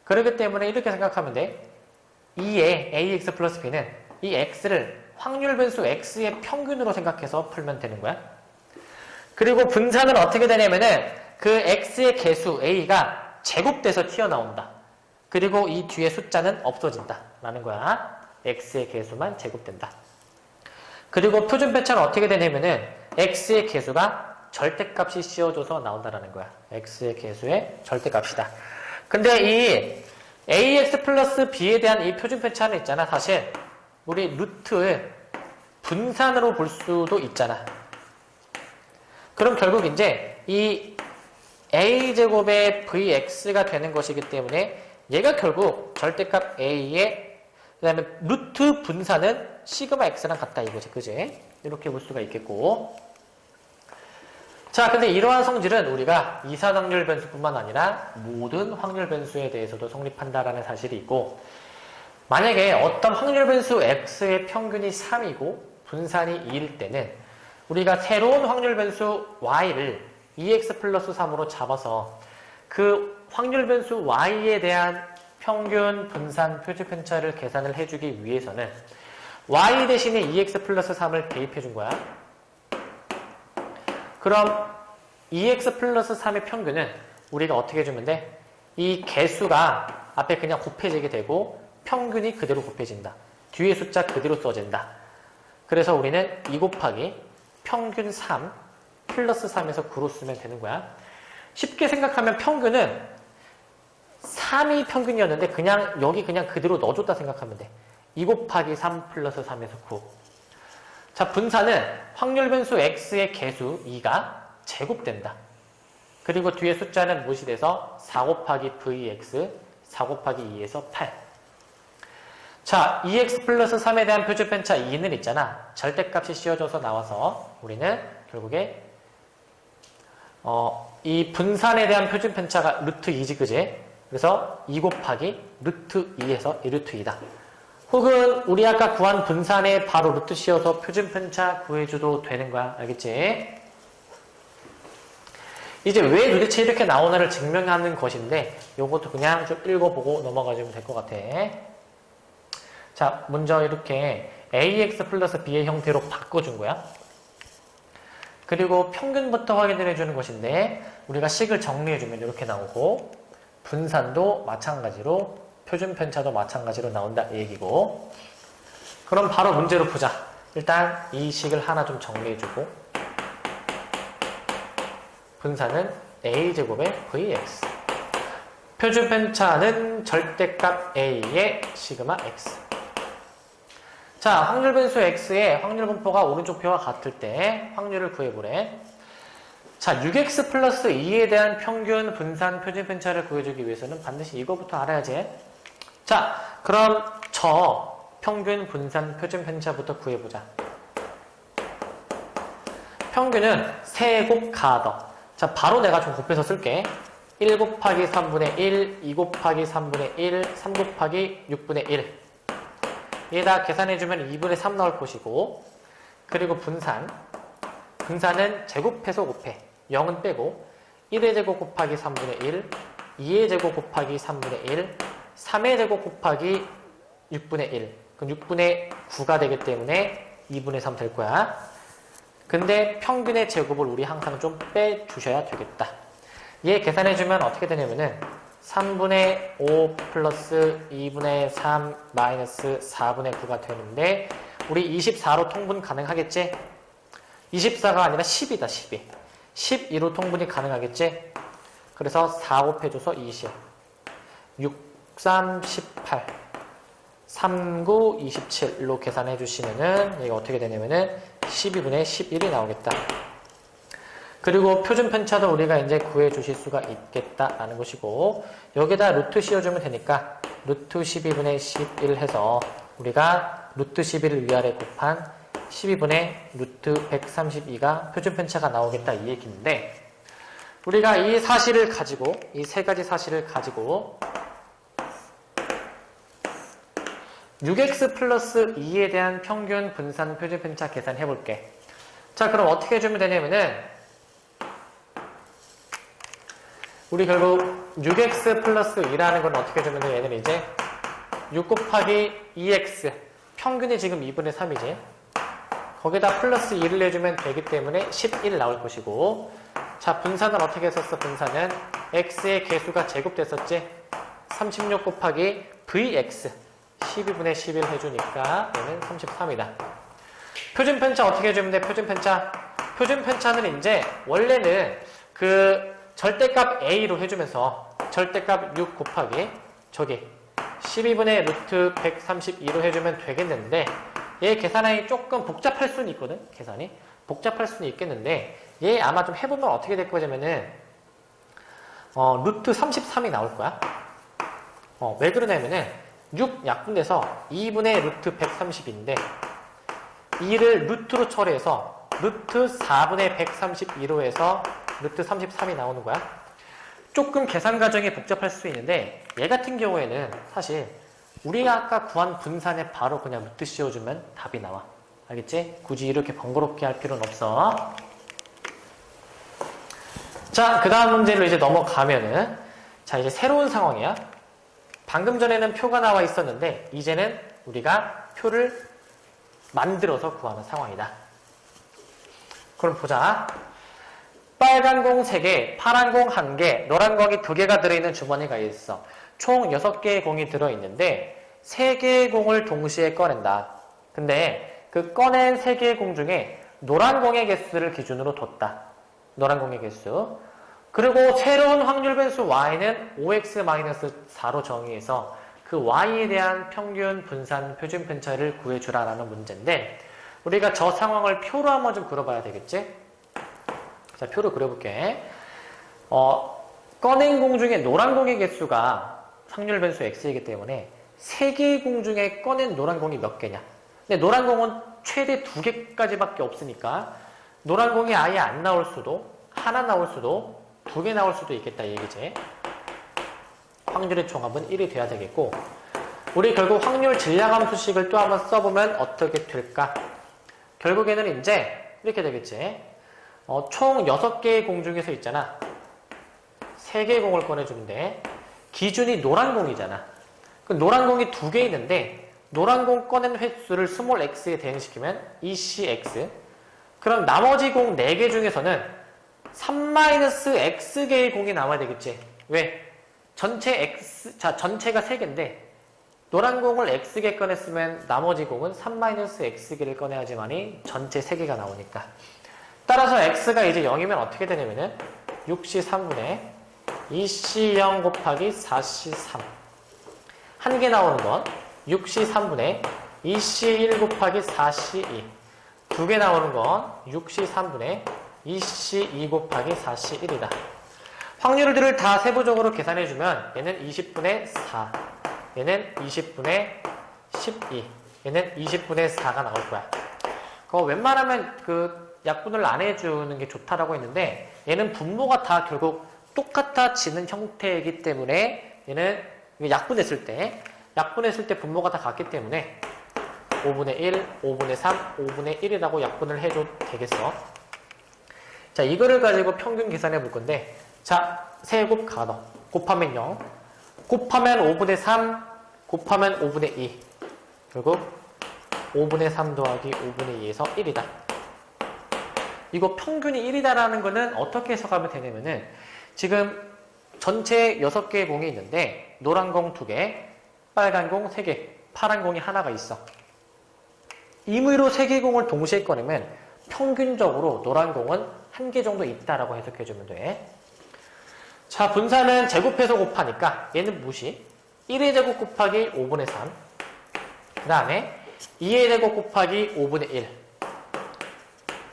A: 그렇기 때문에 이렇게 생각하면 돼. 2의 ax 플러스 b는 이 x를 확률 변수 x의 평균으로 생각해서 풀면 되는 거야. 그리고 분산은 어떻게 되냐면은 그 x의 개수 a가 제곱돼서 튀어나온다. 그리고 이 뒤에 숫자는 없어진다 라는 거야. x의 개수만 제곱된다. 그리고 표준 편차는 어떻게 되냐면은 x의 개수가 절대값이 씌워져서 나온다라는 거야. x의 개수의 절대값이다. 근데 이 ax 플러스 b에 대한 이 표준 편차는 있잖아. 사실 우리 루트를 분산으로 볼 수도 있잖아. 그럼 결국 이제 이 a제곱의 vx가 되는 것이기 때문에 얘가 결국 절대값 a의 그 다음에 루트 분산은 시그마 x랑 같다 이거지. 그지? 이렇게 볼 수가 있겠고. 자, 근데 이러한 성질은 우리가 이산확률 변수뿐만 아니라 모든 확률 변수에 대해서도 성립한다라는 사실이 있고, 만약에 어떤 확률 변수 x의 평균이 3이고 분산이 2일 때는 우리가 새로운 확률 변수 y를 2x 플러스 3으로 잡아서 그 확률 변수 y에 대한 평균 분산 표준 편차를 계산을 해주기 위해서는 y 대신에 2x 플러스 3을 대입해 준 거야. 그럼 2x 플러스 3의 평균은 우리가 어떻게 해주면 돼? 이 개수가 앞에 그냥 곱해지게 되고 평균이 그대로 곱해진다. 뒤에 숫자 그대로 써진다. 그래서 우리는 2 곱하기 평균 3 플러스 3에서 9로 쓰면 되는 거야. 쉽게 생각하면 평균은 3이 평균이었는데 그냥 여기 그냥 그대로 넣어줬다 생각하면 돼. 2 곱하기 3 플러스 3에서 9. 자, 분산은 확률 변수 x의 개수 2가 제곱된다. 그리고 뒤에 숫자는 무시 돼서 4 곱하기 vx 4 곱하기 2에서 8. 자, 2x 플러스 3에 대한 표준 편차 2는 있잖아. 절대값이 씌워져서 나와서 우리는 결국에 이 분산에 대한 표준 편차가 루트 2지, 그지? 그래서 2 곱하기 루트 2에서 1루트 2다. 혹은 우리 아까 구한 분산에 바로 루트 씌워서 표준 편차 구해줘도 되는 거야. 알겠지? 이제 왜 도대체 이렇게 나오나를 증명하는 것인데 요것도 그냥 좀 읽어보고 넘어가주면 될 것 같아. 자, 먼저 이렇게 ax 플러스 b의 형태로 바꿔준 거야. 그리고 평균부터 확인을 해주는 것인데 우리가 식을 정리해주면 이렇게 나오고 분산도 마찬가지로 표준 편차도 마찬가지로 나온다 이 얘기고. 그럼 바로 문제로 보자. 일단 이 식을 하나 좀 정리해주고 분산은 a제곱의 vx 표준 편차는 절대값 a의 시그마 x. 자, 확률 변수 x의 확률 분포가 오른쪽 표와 같을 때 확률을 구해보래. 자, 6x 플러스 2에 대한 평균 분산 표준 편차를 구해주기 위해서는 반드시 이거부터 알아야지. 자, 그럼 저 평균 분산 표준 편차부터 구해보자. 평균은 세곱 가더. 자, 바로 내가 좀 곱해서 쓸게. 1 곱하기 3분의 1, 2 곱하기 3분의 1, 3 곱하기 6분의 1. 얘다 계산해주면 2분의 3 나올 것이고, 그리고 분산은 제곱해서 곱해. 0은 빼고 1의 제곱 곱하기 3분의 1, 2의 제곱 곱하기 3분의 1, 3의 제곱 곱하기 6분의 1. 그럼 6분의 9가 되기 때문에 2분의 3 될 거야. 근데 평균의 제곱을 우리 항상 좀 빼주셔야 되겠다. 얘 계산해주면 어떻게 되냐면은 3분의 5 플러스 2분의 3 마이너스 4분의 9가 되는데 우리 24로 통분 가능하겠지? 24가 아니라 10이다, 12. 12로 통분이 가능하겠지? 그래서 4 곱해줘서 20. 6, 3, 18. 3, 9, 27로 계산해 주시면은, 얘가 어떻게 되냐면은, 12분의 11이 나오겠다. 그리고 표준 편차도 우리가 이제 구해 주실 수가 있겠다라는 것이고, 여기다 루트 씌워주면 되니까, 루트 12분의 11 해서, 우리가 루트 11을 위아래 곱한 12분의 루트 132가 표준 편차가 나오겠다 이 얘기인데, 우리가 이 사실을 가지고, 이 세 가지 사실을 가지고 6x 플러스 2에 대한 평균 분산 표준 편차 계산해 볼게. 자, 그럼 어떻게 해주면 되냐면은, 우리 결국 6x 플러스 2라는 건 어떻게 해주면 돼? 얘는 이제 6 곱하기 2x, 평균이 지금 2분의 3이지. 거기다 플러스 2를 내주면 되기 때문에 11 나올 것이고, 자, 분산은 어떻게 했었어? 분산은 x의 개수가 제곱됐었지? 36 곱하기 vx, 12분의 11 해주니까 얘는 33이다. 표준 편차 어떻게 해주면 돼? 표준 편차. 표준 편차는 이제 원래는 그 절대값 a로 해주면서 절대값 6 곱하기 저기 12분의 루트 132로 해주면 되겠는데, 얘 계산이 조금 복잡할 수는 있거든? 계산이 복잡할 수는 있겠는데, 얘 아마 좀 해보면 어떻게 될 거냐면은 루트 33이 나올 거야. 왜 그러냐면은 6 약분돼서 2분의 루트 130인데 2를 루트로 처리해서 루트 4분의 132로 해서 루트 33이 나오는 거야. 조금 계산 과정이 복잡할 수 있는데, 얘 같은 경우에는 사실 우리가 아까 구한 분산에 바로 그냥 루트 씌워주면 답이 나와. 알겠지? 굳이 이렇게 번거롭게 할 필요는 없어. 자, 그 다음 문제로 이제 넘어가면은, 자, 이제 새로운 상황이야. 방금 전에는 표가 나와 있었는데, 이제는 우리가 표를 만들어서 구하는 상황이다. 그럼 보자. 빨간 공 3개, 파란 공 1개, 노란 공이 2개가 들어있는 주머니가 있어. 총 6개의 공이 들어있는데 3개의 공을 동시에 꺼낸다. 근데 그 꺼낸 3개의 공 중에 노란 공의 개수를 기준으로 뒀다. 노란 공의 개수. 그리고 새로운 확률 변수 y는 5x-4로 정의해서 그 y에 대한 평균 분산 표준 편차를 구해주라라는 문제인데, 우리가 저 상황을 표로 한번 좀 그려봐야 되겠지? 자, 표로 그려볼게. 꺼낸 공 중에 노란 공의 개수가 확률 변수 x이기 때문에 3개의 공 중에 꺼낸 노란 공이 몇 개냐? 근데 노란 공은 최대 2개까지밖에 없으니까 노란 공이 아예 안 나올 수도, 하나 나올 수도, 2개 나올 수도 있겠다 이 얘기지. 확률의 총합은 1이 돼야 되겠고, 우리 결국 확률 질량함수식을 또 한번 써보면 어떻게 될까? 결국에는 이제 이렇게 되겠지. 총 6개의 공 중에서 있잖아. 3개의 공을 꺼내주는데 기준이 노란 공이잖아. 그 노란 공이 2개 있는데 노란 공 꺼낸 횟수를 스몰 x에 대응시키면 ECX. 그럼 나머지 공 4개 중에서는 3-x개의 공이 남아야 되겠지. 왜? 전체가 3개인데 노란 공을 x개 꺼냈으면 나머지 공은 3-x개를 꺼내야지만이 전체 3개가 나오니까. 따라서 x가 이제 0이면 어떻게 되냐면은 6c3분의 2c0 곱하기 4c3. 한 개 나오는 건 6c3분의 2c1 곱하기 4c2. 2개 나오는 건 6c3분의 2c2 곱하기 4c1이다. 확률들을 다 세부적으로 계산해주면 얘는 20분의 4, 얘는 20분의 12, 얘는 20분의 4가 나올 거야. 그거 웬만하면 그 약분을 안 해주는 게 좋다라고 했는데, 얘는 분모가 다 결국 똑같아지는 형태이기 때문에 얘는 약분했을 때 분모가 다 같기 때문에 5분의 1, 5분의 3, 5분의 1이라고 약분을 해줘도 되겠어. 자, 이거를 가지고 평균 계산해 볼 건데, 자, 세곱 가더 곱하면 0, 곱하면 5분의 3, 곱하면 5분의 2. 결국 5분의 3 더하기 5분의 2에서 1이다. 이거 평균이 1이다라는 거는 어떻게 해석하면 되냐면은, 지금 전체 6개의 공이 있는데 노란 공 2개, 빨간 공 3개, 파란 공이 하나가 있어. 임의로 3개의 공을 동시에 꺼내면 평균적으로 노란 공은 1개 정도 있다라고 해석해주면 돼. 자, 분산은 제곱해서 곱하니까 얘는 무시. 1의 제곱 곱하기 5분의 3. 그 다음에 2의 제곱 곱하기 5분의 1.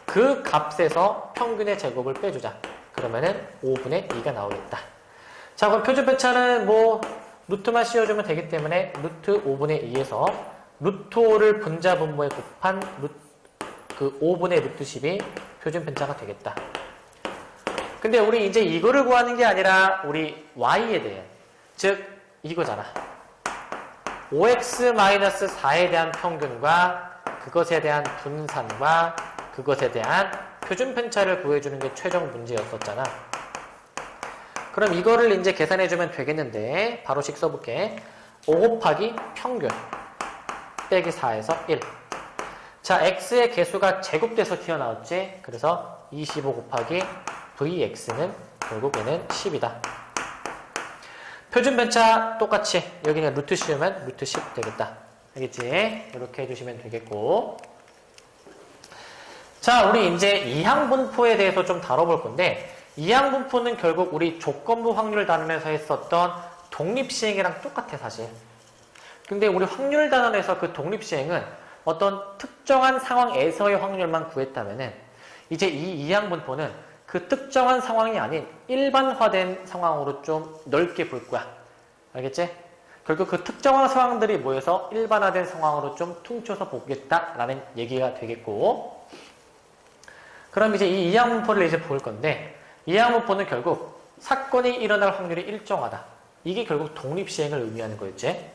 A: 그 값에서 평균의 제곱을 빼주자. 그러면은 5분의 2가 나오겠다. 자, 그럼 표준 편차는 뭐 루트만 씌워주면 되기 때문에 루트 5분의 2에서 루트 5를 분자 분모에 곱한 그 5분의 루트 10이 표준 편차가 되겠다. 근데 우리 이제 이거를 구하는 게 아니라 우리 y에 대해, 즉 이거잖아. 5x-4에 대한 평균과 그것에 대한 분산과 그것에 대한 표준 편차를 구해주는 게 최종 문제였었잖아. 그럼 이거를 이제 계산해주면 되겠는데 바로 식 써볼게. 5 곱하기 평균 빼기 4에서 1. 자, x의 개수가 제곱돼서 튀어나왔지. 그래서 25 곱하기 vx는 결국에는 10이다. 표준 편차 똑같이 여기는 루트 씌우면 루트 10 되겠다. 알겠지? 이렇게 해주시면 되겠고. 자, 우리 이제 이항분포에 대해서 좀 다뤄볼 건데, 이항분포는 결국 우리 조건부 확률 단원에서 했었던 독립시행이랑 똑같아, 사실. 근데 우리 확률 단원에서 그 독립시행은 어떤 특정한 상황에서의 확률만 구했다면은, 이제 이 이항분포는 그 특정한 상황이 아닌 일반화된 상황으로 좀 넓게 볼 거야. 알겠지? 결국 그 특정한 상황들이 모여서 일반화된 상황으로 좀 퉁쳐서 보겠다라는 얘기가 되겠고, 그럼 이제 이 이항분포를 이제 볼 건데, 이항분포는 결국 사건이 일어날 확률이 일정하다. 이게 결국 독립시행을 의미하는 거였지.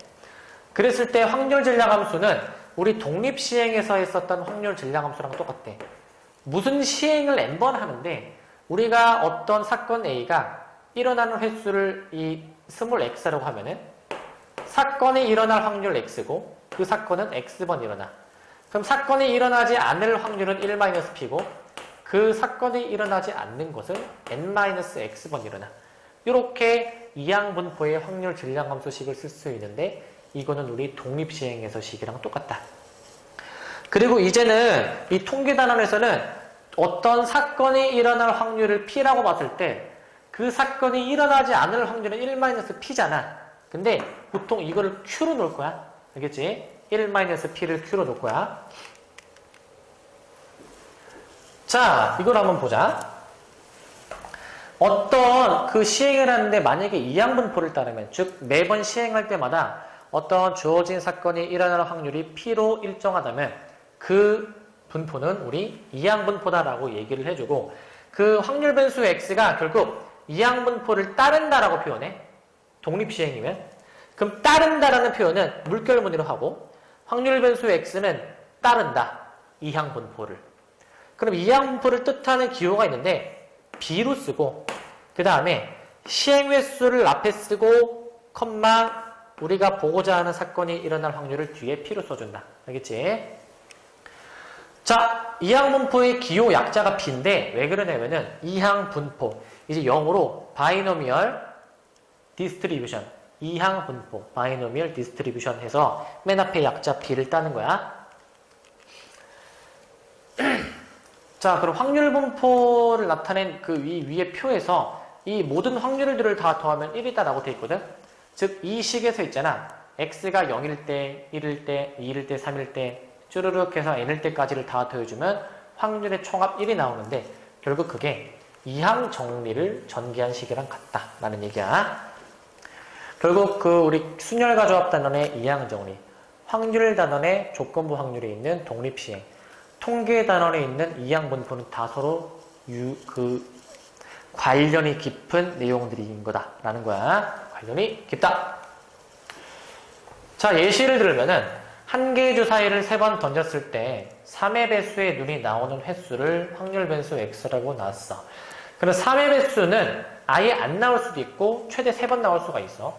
A: 그랬을 때 확률 질량함수는 우리 독립시행에서 했었던 확률 질량함수랑 똑같대. 무슨 시행을 n번 하는데 우리가 어떤 사건 A가 일어나는 횟수를 이 스몰 x라고 하면은 사건이 일어날 확률 x고 그 사건은 x번 일어나. 그럼 사건이 일어나지 않을 확률은 1-p고 그 사건이 일어나지 않는 것은 n-x번 일어나. 이렇게 이항분포의 확률 질량함수식을 쓸 수 있는데 이거는 우리 독립시행에서 식이랑 똑같다. 그리고 이제는 이 통계단원에서는 어떤 사건이 일어날 확률을 P라고 봤을 때 그 사건이 일어나지 않을 확률은 1-P잖아. 근데 보통 이거를 Q로 놓을 거야. 알겠지? 1-P를 Q로 놓을 거야. 자, 이걸 한번 보자. 어떤 그 시행을 하는데 만약에 이항분포를 따르면, 즉 매번 시행할 때마다 어떤 주어진 사건이 일어날 확률이 P로 일정하다면 그 분포는 우리 이항분포다라고 얘기를 해주고, 그 확률 변수 X가 결국 이항분포를 따른다라고 표현해. 독립시행이면. 그럼 따른다라는 표현은 물결무늬로 하고, 확률 변수 X는 따른다. 이항분포를. 그럼 이항분포를 뜻하는 기호가 있는데 B로 쓰고, 그 다음에 시행 횟수를 앞에 쓰고 컴마 우리가 보고자 하는 사건이 일어날 확률을 뒤에 P로 써준다. 알겠지? 자, 이항분포의 기호 약자가 B인데 왜 그러냐면은 이항분포, 이제 영어로 바이노미얼 디스트리뷰션, 이항분포 바이노미얼 디스트리뷰션 해서 맨 앞에 약자 B를 따는 거야. 자, 그럼 확률 분포를 나타낸 그 위의 표에서 이 모든 확률들을 다 더하면 1이다라고 돼 있거든. 즉 이 식에서 있잖아. x가 0일 때, 1일 때, 2일 때, 3일 때 쭈르륵 해서 n일 때까지를 다 더해주면 확률의 총합 1이 나오는데 결국 그게 이항 정리를 전개한 식이랑 같다라는 얘기야. 결국 그 우리 순열과 조합 단원의 이항 정리, 확률 단원의 조건부 확률에 있는 독립시행, 통계 단원에 있는 이항분포는 다 서로 관련이 깊은 내용들인 거다라는 거야. 관련이 깊다. 자, 예시를 들면은 한 개의 주사위를 3번 던졌을 때 3의 배수의 눈이 나오는 횟수를 확률 변수 x라고 놨어. 그럼 3의 배수는 아예 안 나올 수도 있고 최대 3번 나올 수가 있어.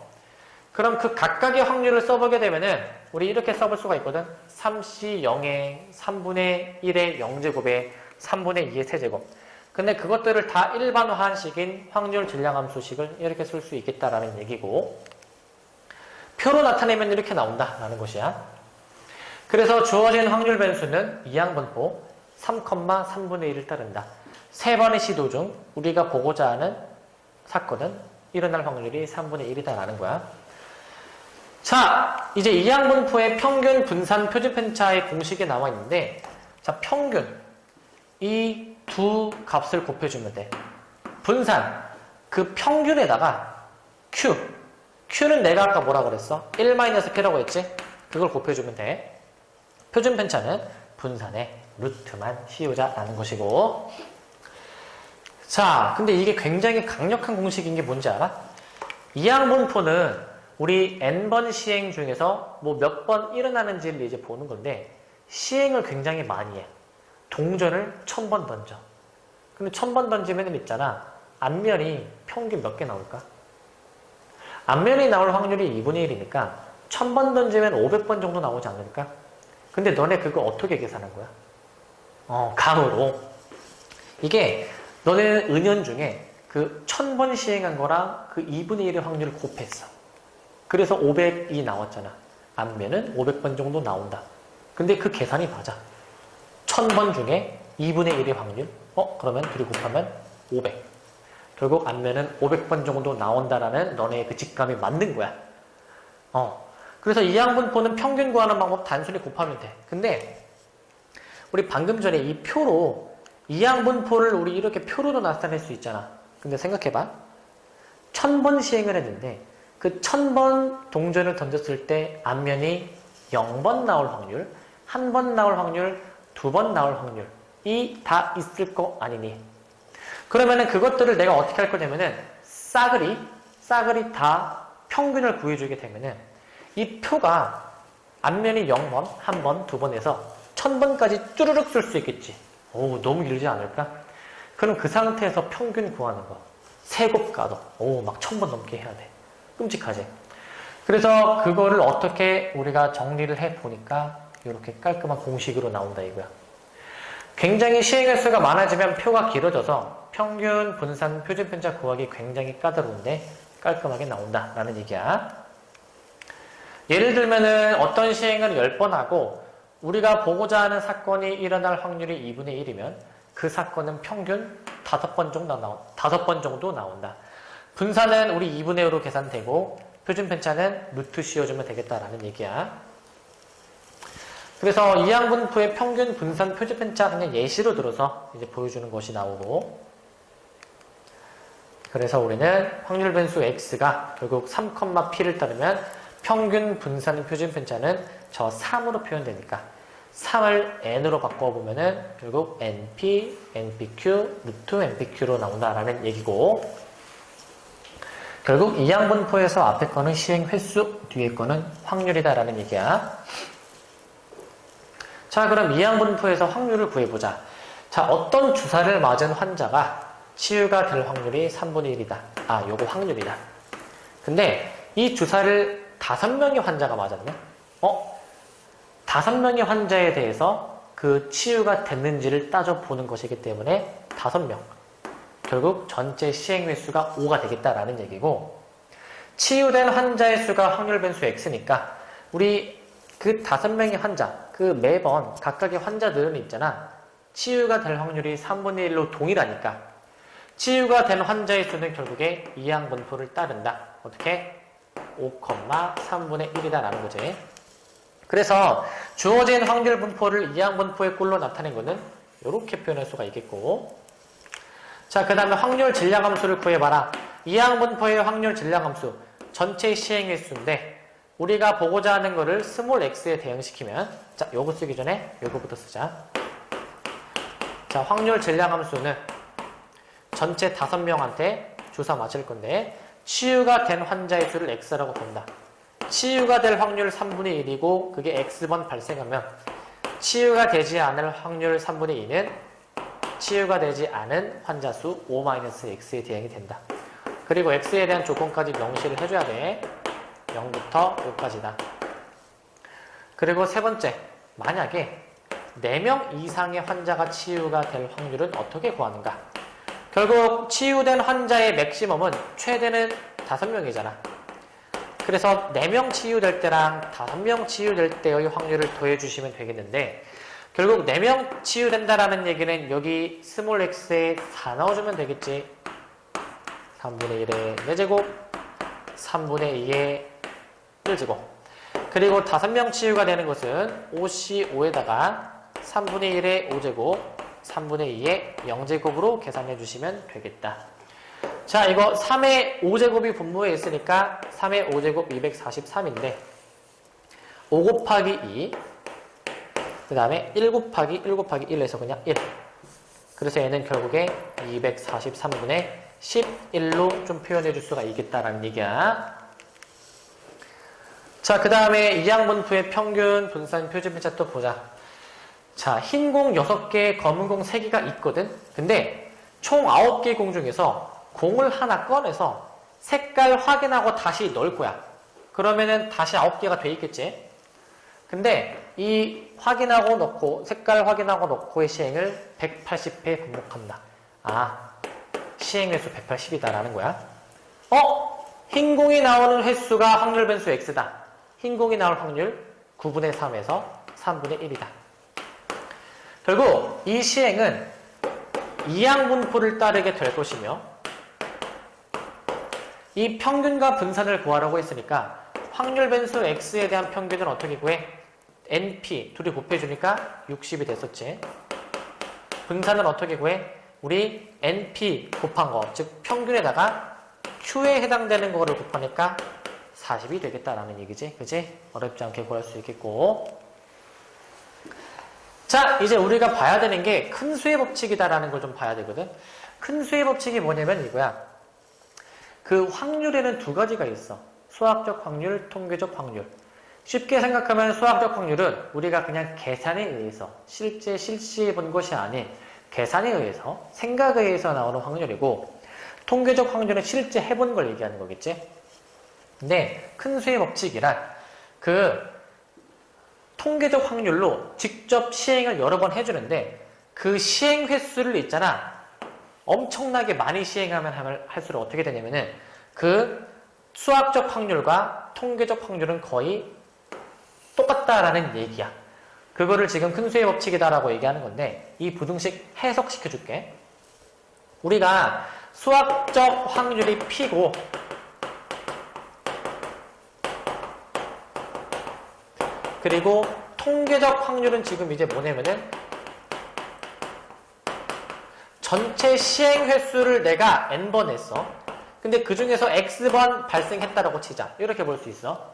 A: 그럼 그 각각의 확률을 써보게 되면은 우리 이렇게 써볼 수가 있거든. 3C 0의 3분의 1의 0제곱에 3분의 2의 세제곱. 근데 그것들을 다 일반화한 식인 확률 질량함수식을 이렇게 쓸 수 있겠다라는 얘기고, 표로 나타내면 이렇게 나온다라는 것이야. 그래서 주어진 확률 변수는 이항분포, 3,3분의 1을 따른다. 세 번의 시도 중 우리가 보고자 하는 사건은 일어날 확률이 3분의 1이다라는 거야. 자, 이제 이항분포의 평균 분산 표준 편차의 공식이 나와 있는데, 자, 평균. 이 두 값을 곱해주면 돼. 분산. 그 평균에다가 Q. Q는 내가 아까 뭐라 그랬어? 1-P라고 했지? 그걸 곱해주면 돼. 표준 편차는 분산의 루트만 씌우자라는 것이고. 자, 근데 이게 굉장히 강력한 공식인 게 뭔지 알아? 이항분포는 우리 n번 시행 중에서 뭐 몇 번 일어나는지를 이제 보는 건데, 시행을 굉장히 많이 해. 동전을 1000번 던져. 근데 1000번 던지면 있잖아. 앞면이 평균 몇 개 나올까? 앞면이 나올 확률이 2분의 1이니까 1000번 던지면 500번 정도 나오지 않을까? 근데 너네 그거 어떻게 계산한 거야? 감으로. 이게 너네는 은연 중에 그 1000번 시행한 거랑 그 2분의 1의 확률을 곱했어. 그래서 500이 나왔잖아. 앞면은 500번 정도 나온다. 근데 그 계산이 맞아. 1000번 중에 2분의 1의 확률? 그러면 둘이 곱하면 500. 결국 앞면은 500번 정도 나온다라는 너네의 그 직감이 맞는 거야. 그래서 이항분포는 평균 구하는 방법 단순히 곱하면 돼. 근데 우리 방금 전에 이 표로 이항분포를 우리 이렇게 표로도 나타낼 수 있잖아. 근데 생각해봐. 1000번 시행을 했는데 그 1000번 동전을 던졌을 때 앞면이 0번 나올 확률, 1번 나올 확률, 2번 나올 확률이 다 있을 거 아니니. 그러면은 그것들을 내가 어떻게 할 거냐면은 싸그리 다 평균을 구해주게 되면은 이 표가 앞면이 0번, 1번, 2번에서 1000번까지 쭈르륵 쓸 수 있겠지. 오, 너무 길지 않을까? 그럼 그 상태에서 평균 구하는 거. 세곱 가도 막 1000번 넘게 해야 돼. 끔찍하지? 그래서 그거를 어떻게 우리가 정리를 해보니까 이렇게 깔끔한 공식으로 나온다 이거야. 굉장히 시행 횟수가 많아지면 표가 길어져서 평균 분산 표준 편차 구하기 굉장히 까다로운데 깔끔하게 나온다라는 얘기야. 예를 들면은 어떤 시행을 10번 하고 우리가 보고자 하는 사건이 일어날 확률이 2분의 1이면 그 사건은 평균 5번 정도 나온다. 분산은 우리 2분의 1로 계산되고 표준 편차는 루트 씌워주면 되겠다라는 얘기야. 그래서 이항분포의 평균 분산 표준 편차 그냥 예시로 들어서 이제 보여주는 것이 나오고, 그래서 우리는 확률 변수 x가 결국 3,p를 따르면 평균 분산 표준 편차는 저 3으로 표현되니까 3을 n으로 바꿔보면은 결국 np, npq, 루트 npq로 나온다라는 얘기고, 결국 이항분포에서 앞에 거는 시행 횟수, 뒤에 거는 확률이다라는 얘기야. 자, 그럼 이항분포에서 확률을 구해보자. 자, 어떤 주사를 맞은 환자가 치유가 될 확률이 3분의 1이다. 요거 확률이다. 근데 이 주사를 5명의 환자가 맞았네? 5명의 환자에 대해서 그 치유가 됐는지를 따져보는 것이기 때문에 5명. 결국 전체 시행 횟수가 5가 되겠다라는 얘기고, 치유된 환자의 수가 확률 변수 x니까 우리 그 5명의 환자, 그 매번 각각의 환자들은 있잖아. 치유가 될 확률이 3분의 1로 동일하니까 치유가 된 환자의 수는 결국에 이항분포를 따른다. 어떻게? 5,3분의 1이다라는 거지. 그래서 주어진 확률 분포를 이항분포의 꼴로 나타낸 거는 이렇게 표현할 수가 있겠고, 자, 그 다음에 확률 질량함수를 구해봐라. 이항분포의 확률 질량함수 전체 시행횟수인데 우리가 보고자 하는 거를 스몰 x에 대응시키면, 자, 요거 쓰기 전에 요거부터 쓰자. 자, 확률 질량함수는 전체 5명한테 주사 맞을 건데 치유가 된 환자의 수를 x라고 본다. 치유가 될 확률 3분의 1이고 그게 x번 발생하면 치유가 되지 않을 확률 3분의 2는 치유가 되지 않은 환자 수 5-x에 대응이 된다. 그리고 x에 대한 조건까지 명시를 해줘야 돼. 0부터 5까지다. 그리고 세 번째, 만약에 4명 이상의 환자가 치유가 될 확률은 어떻게 구하는가? 결국 치유된 환자의 맥시멈은 최대는 5명이잖아. 그래서 4명 치유될 때랑 5명 치유될 때의 확률을 더해주시면 되겠는데, 결국 4명 치유된다라는 얘기는 여기 스몰 x에 4 넣어주면 되겠지. 3분의 1의 4제곱, 3분의 2의 1제곱. 그리고 5명 치유가 되는 것은 5C5에다가 3분의 1의 5제곱, 3분의 2의 0제곱으로 계산해 주시면 되겠다. 자, 이거 3의 5제곱이 분모에 있으니까 3의 5제곱 243인데 5 곱하기 2, 그 다음에 1 곱하기 1 곱하기 1에서 그냥 1. 그래서 얘는 결국에 243분의 11로 좀 표현해 줄 수가 있겠다라는 얘기야. 자, 그 다음에 이항분포의 평균 분산 표준편차 또 보자. 자, 흰 공 6개, 검은 공 3개가 있거든? 근데 총 9개 공 중에서 공을 하나 꺼내서 색깔 확인하고 다시 넣을 거야. 그러면은 다시 9개가 돼 있겠지? 근데 이 확인하고 넣고, 색깔 확인하고 넣고의 시행을 180회 반복한다. 아, 시행 횟수 180이다라는 거야. 흰 공이 나오는 횟수가 확률 변수 x다. 흰 공이 나올 확률 9분의 3에서 3분의 1이다. 결국 이 시행은 이항분포를 따르게 될 것이며 이 평균과 분산을 구하라고 했으니까 확률 변수 x에 대한 평균은 어떻게 구해? np 둘이 곱해주니까 60이 됐었지. 분산은 어떻게 구해? 우리 np 곱한 거, 즉 평균에다가 q에 해당되는 거를 곱하니까 40이 되겠다라는 얘기지. 그치? 어렵지 않게 구할 수 있겠고. 자, 이제 우리가 봐야 되는 게 큰 수의 법칙이다라는 걸 좀 봐야 되거든. 큰 수의 법칙이 뭐냐면 이거야. 그 확률에는 두 가지가 있어. 수학적 확률, 통계적 확률. 쉽게 생각하면 수학적 확률은 우리가 그냥 계산에 의해서 실제 실시해 본 것이 아닌 계산에 의해서 생각에 의해서 나오는 확률이고, 통계적 확률은 실제 해본 걸 얘기하는 거겠지. 근데 큰 수의 법칙이란 그 통계적 확률로 직접 시행을 여러 번 해주는데 그 시행 횟수를 있잖아. 엄청나게 많이 시행하면 할수록 어떻게 되냐면은 그 수학적 확률과 통계적 확률은 거의 똑같다라는 얘기야. 그거를 지금 큰 수의 법칙이다라고 얘기하는 건데 이 부등식 해석시켜 줄게. 우리가 수학적 확률이 P고 그리고 통계적 확률은 지금 이제 뭐냐면은 전체 시행 횟수를 내가 n번 했어. 근데 그 중에서 x번 발생했다라고 치자. 이렇게 볼 수 있어.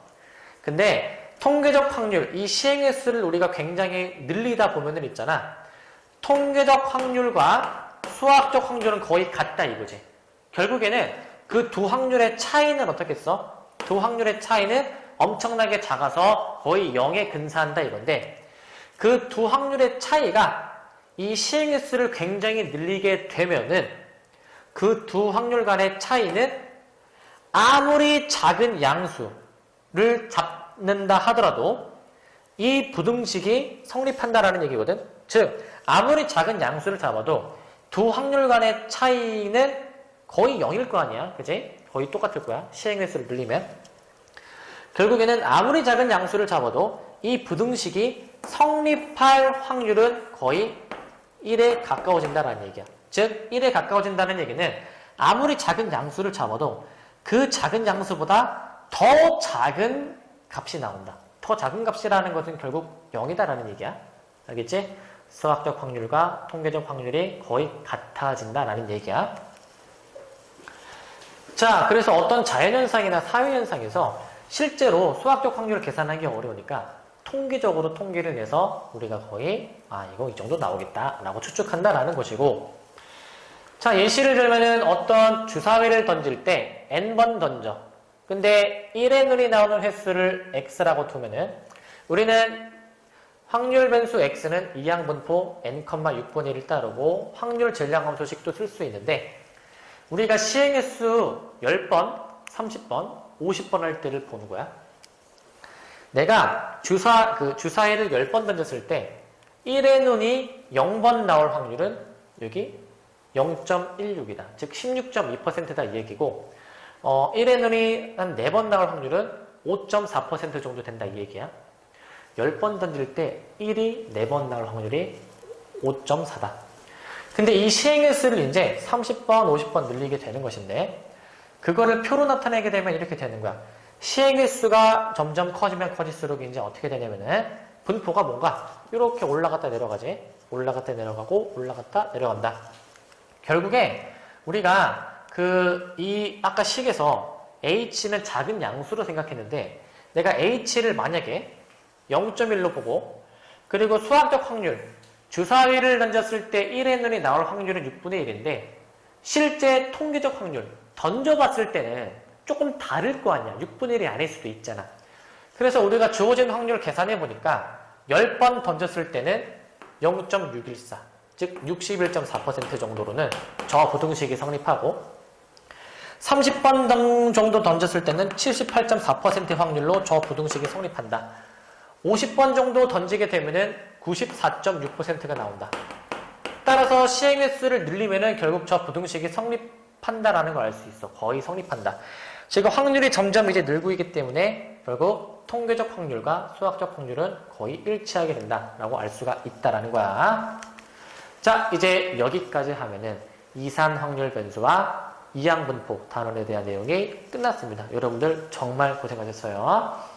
A: 근데 통계적 확률, 이 시행 횟수를 우리가 굉장히 늘리다 보면은 있잖아. 통계적 확률과 수학적 확률은 거의 같다 이거지. 결국에는 그 두 확률의 차이는 어떻게 써? 두 확률의 차이는 엄청나게 작아서 거의 0에 근사한다 이건데 그 두 확률의 차이가 이 시행 횟수를 굉장히 늘리게 되면은 그 두 확률 간의 차이는 아무리 작은 양수를 잡는다 하더라도 이 부등식이 성립한다라는 얘기거든. 즉 아무리 작은 양수를 잡아도 두 확률 간의 차이는 거의 0일 거 아니야. 그치? 거의 똑같을 거야. 시행 횟수를 늘리면. 결국에는 아무리 작은 양수를 잡아도 이 부등식이 성립할 확률은 거의 1에 가까워진다는 얘기야. 즉 1에 가까워진다는 얘기는 아무리 작은 양수를 잡아도 그 작은 양수보다 더 작은 값이 나온다. 더 작은 값이라는 것은 결국 0이다라는 얘기야. 알겠지? 수학적 확률과 통계적 확률이 거의 같아진다라는 얘기야. 자, 그래서 어떤 자연현상이나 사회현상에서 실제로 수학적 확률을 계산하기 어려우니까 통계적으로 통계를 내서 우리가 거의 이거 이 정도 나오겠다 라고 추측한다라는 것이고, 자, 예시를 들면은 어떤 주사위를 던질 때 n번 던져. 근데 1의 눈이 나오는 횟수를 x라고 두면은 우리는 확률 변수 x는 이항분포 n,6분의 1을 따르고 확률 전량함수식도 쓸 수 있는데 우리가 시행 횟수 10번, 30번, 50번 할 때를 보는 거야. 내가 주사위를 10번 던졌을 때 1의 눈이 0번 나올 확률은 여기 0.16이다. 즉 16.2%다 이 얘기고 1의 눈이 한 4번 나올 확률은 5.4% 정도 된다 이 얘기야. 10번 던질 때 1이 4번 나올 확률이 5.4다. 근데 이 시행횟수를 이제 30번, 50번 늘리게 되는 것인데 그거를 표로 나타내게 되면 이렇게 되는 거야. 시행횟수가 점점 커지면 커질수록 이제 어떻게 되냐면은 분포가 뭔가 이렇게 올라갔다 내려가지. 올라갔다 내려가고 올라갔다 내려간다. 결국에 우리가 아까 식에서 H는 작은 양수로 생각했는데 내가 H를 만약에 0.1로 보고 그리고 수학적 확률 주사위를 던졌을 때 1의 눈이 나올 확률은 6분의 1인데 실제 통계적 확률 던져봤을 때는 조금 다를 거 아니야. 6분의 1이 아닐 수도 있잖아. 그래서 우리가 주어진 확률을 계산해 보니까 10번 던졌을 때는 0.614 즉 61.4% 정도로는 저부등식이 성립하고 30번 정도 던졌을 때는 78.4% 확률로 저부등식이 성립한다. 50번 정도 던지게 되면은 94.6%가 나온다. 따라서 시행횟수를 늘리면은 결국 저부등식이 성립한다라는 걸 알 수 있어. 거의 성립한다. 지금 확률이 점점 이제 늘고 있기 때문에 결국 통계적 확률과 수학적 확률은 거의 일치하게 된다라고 알 수가 있다라는 거야. 자, 이제 여기까지 하면은 이산 확률 변수와 이항분포 단원에 대한 내용이 끝났습니다. 여러분들 정말 고생하셨어요.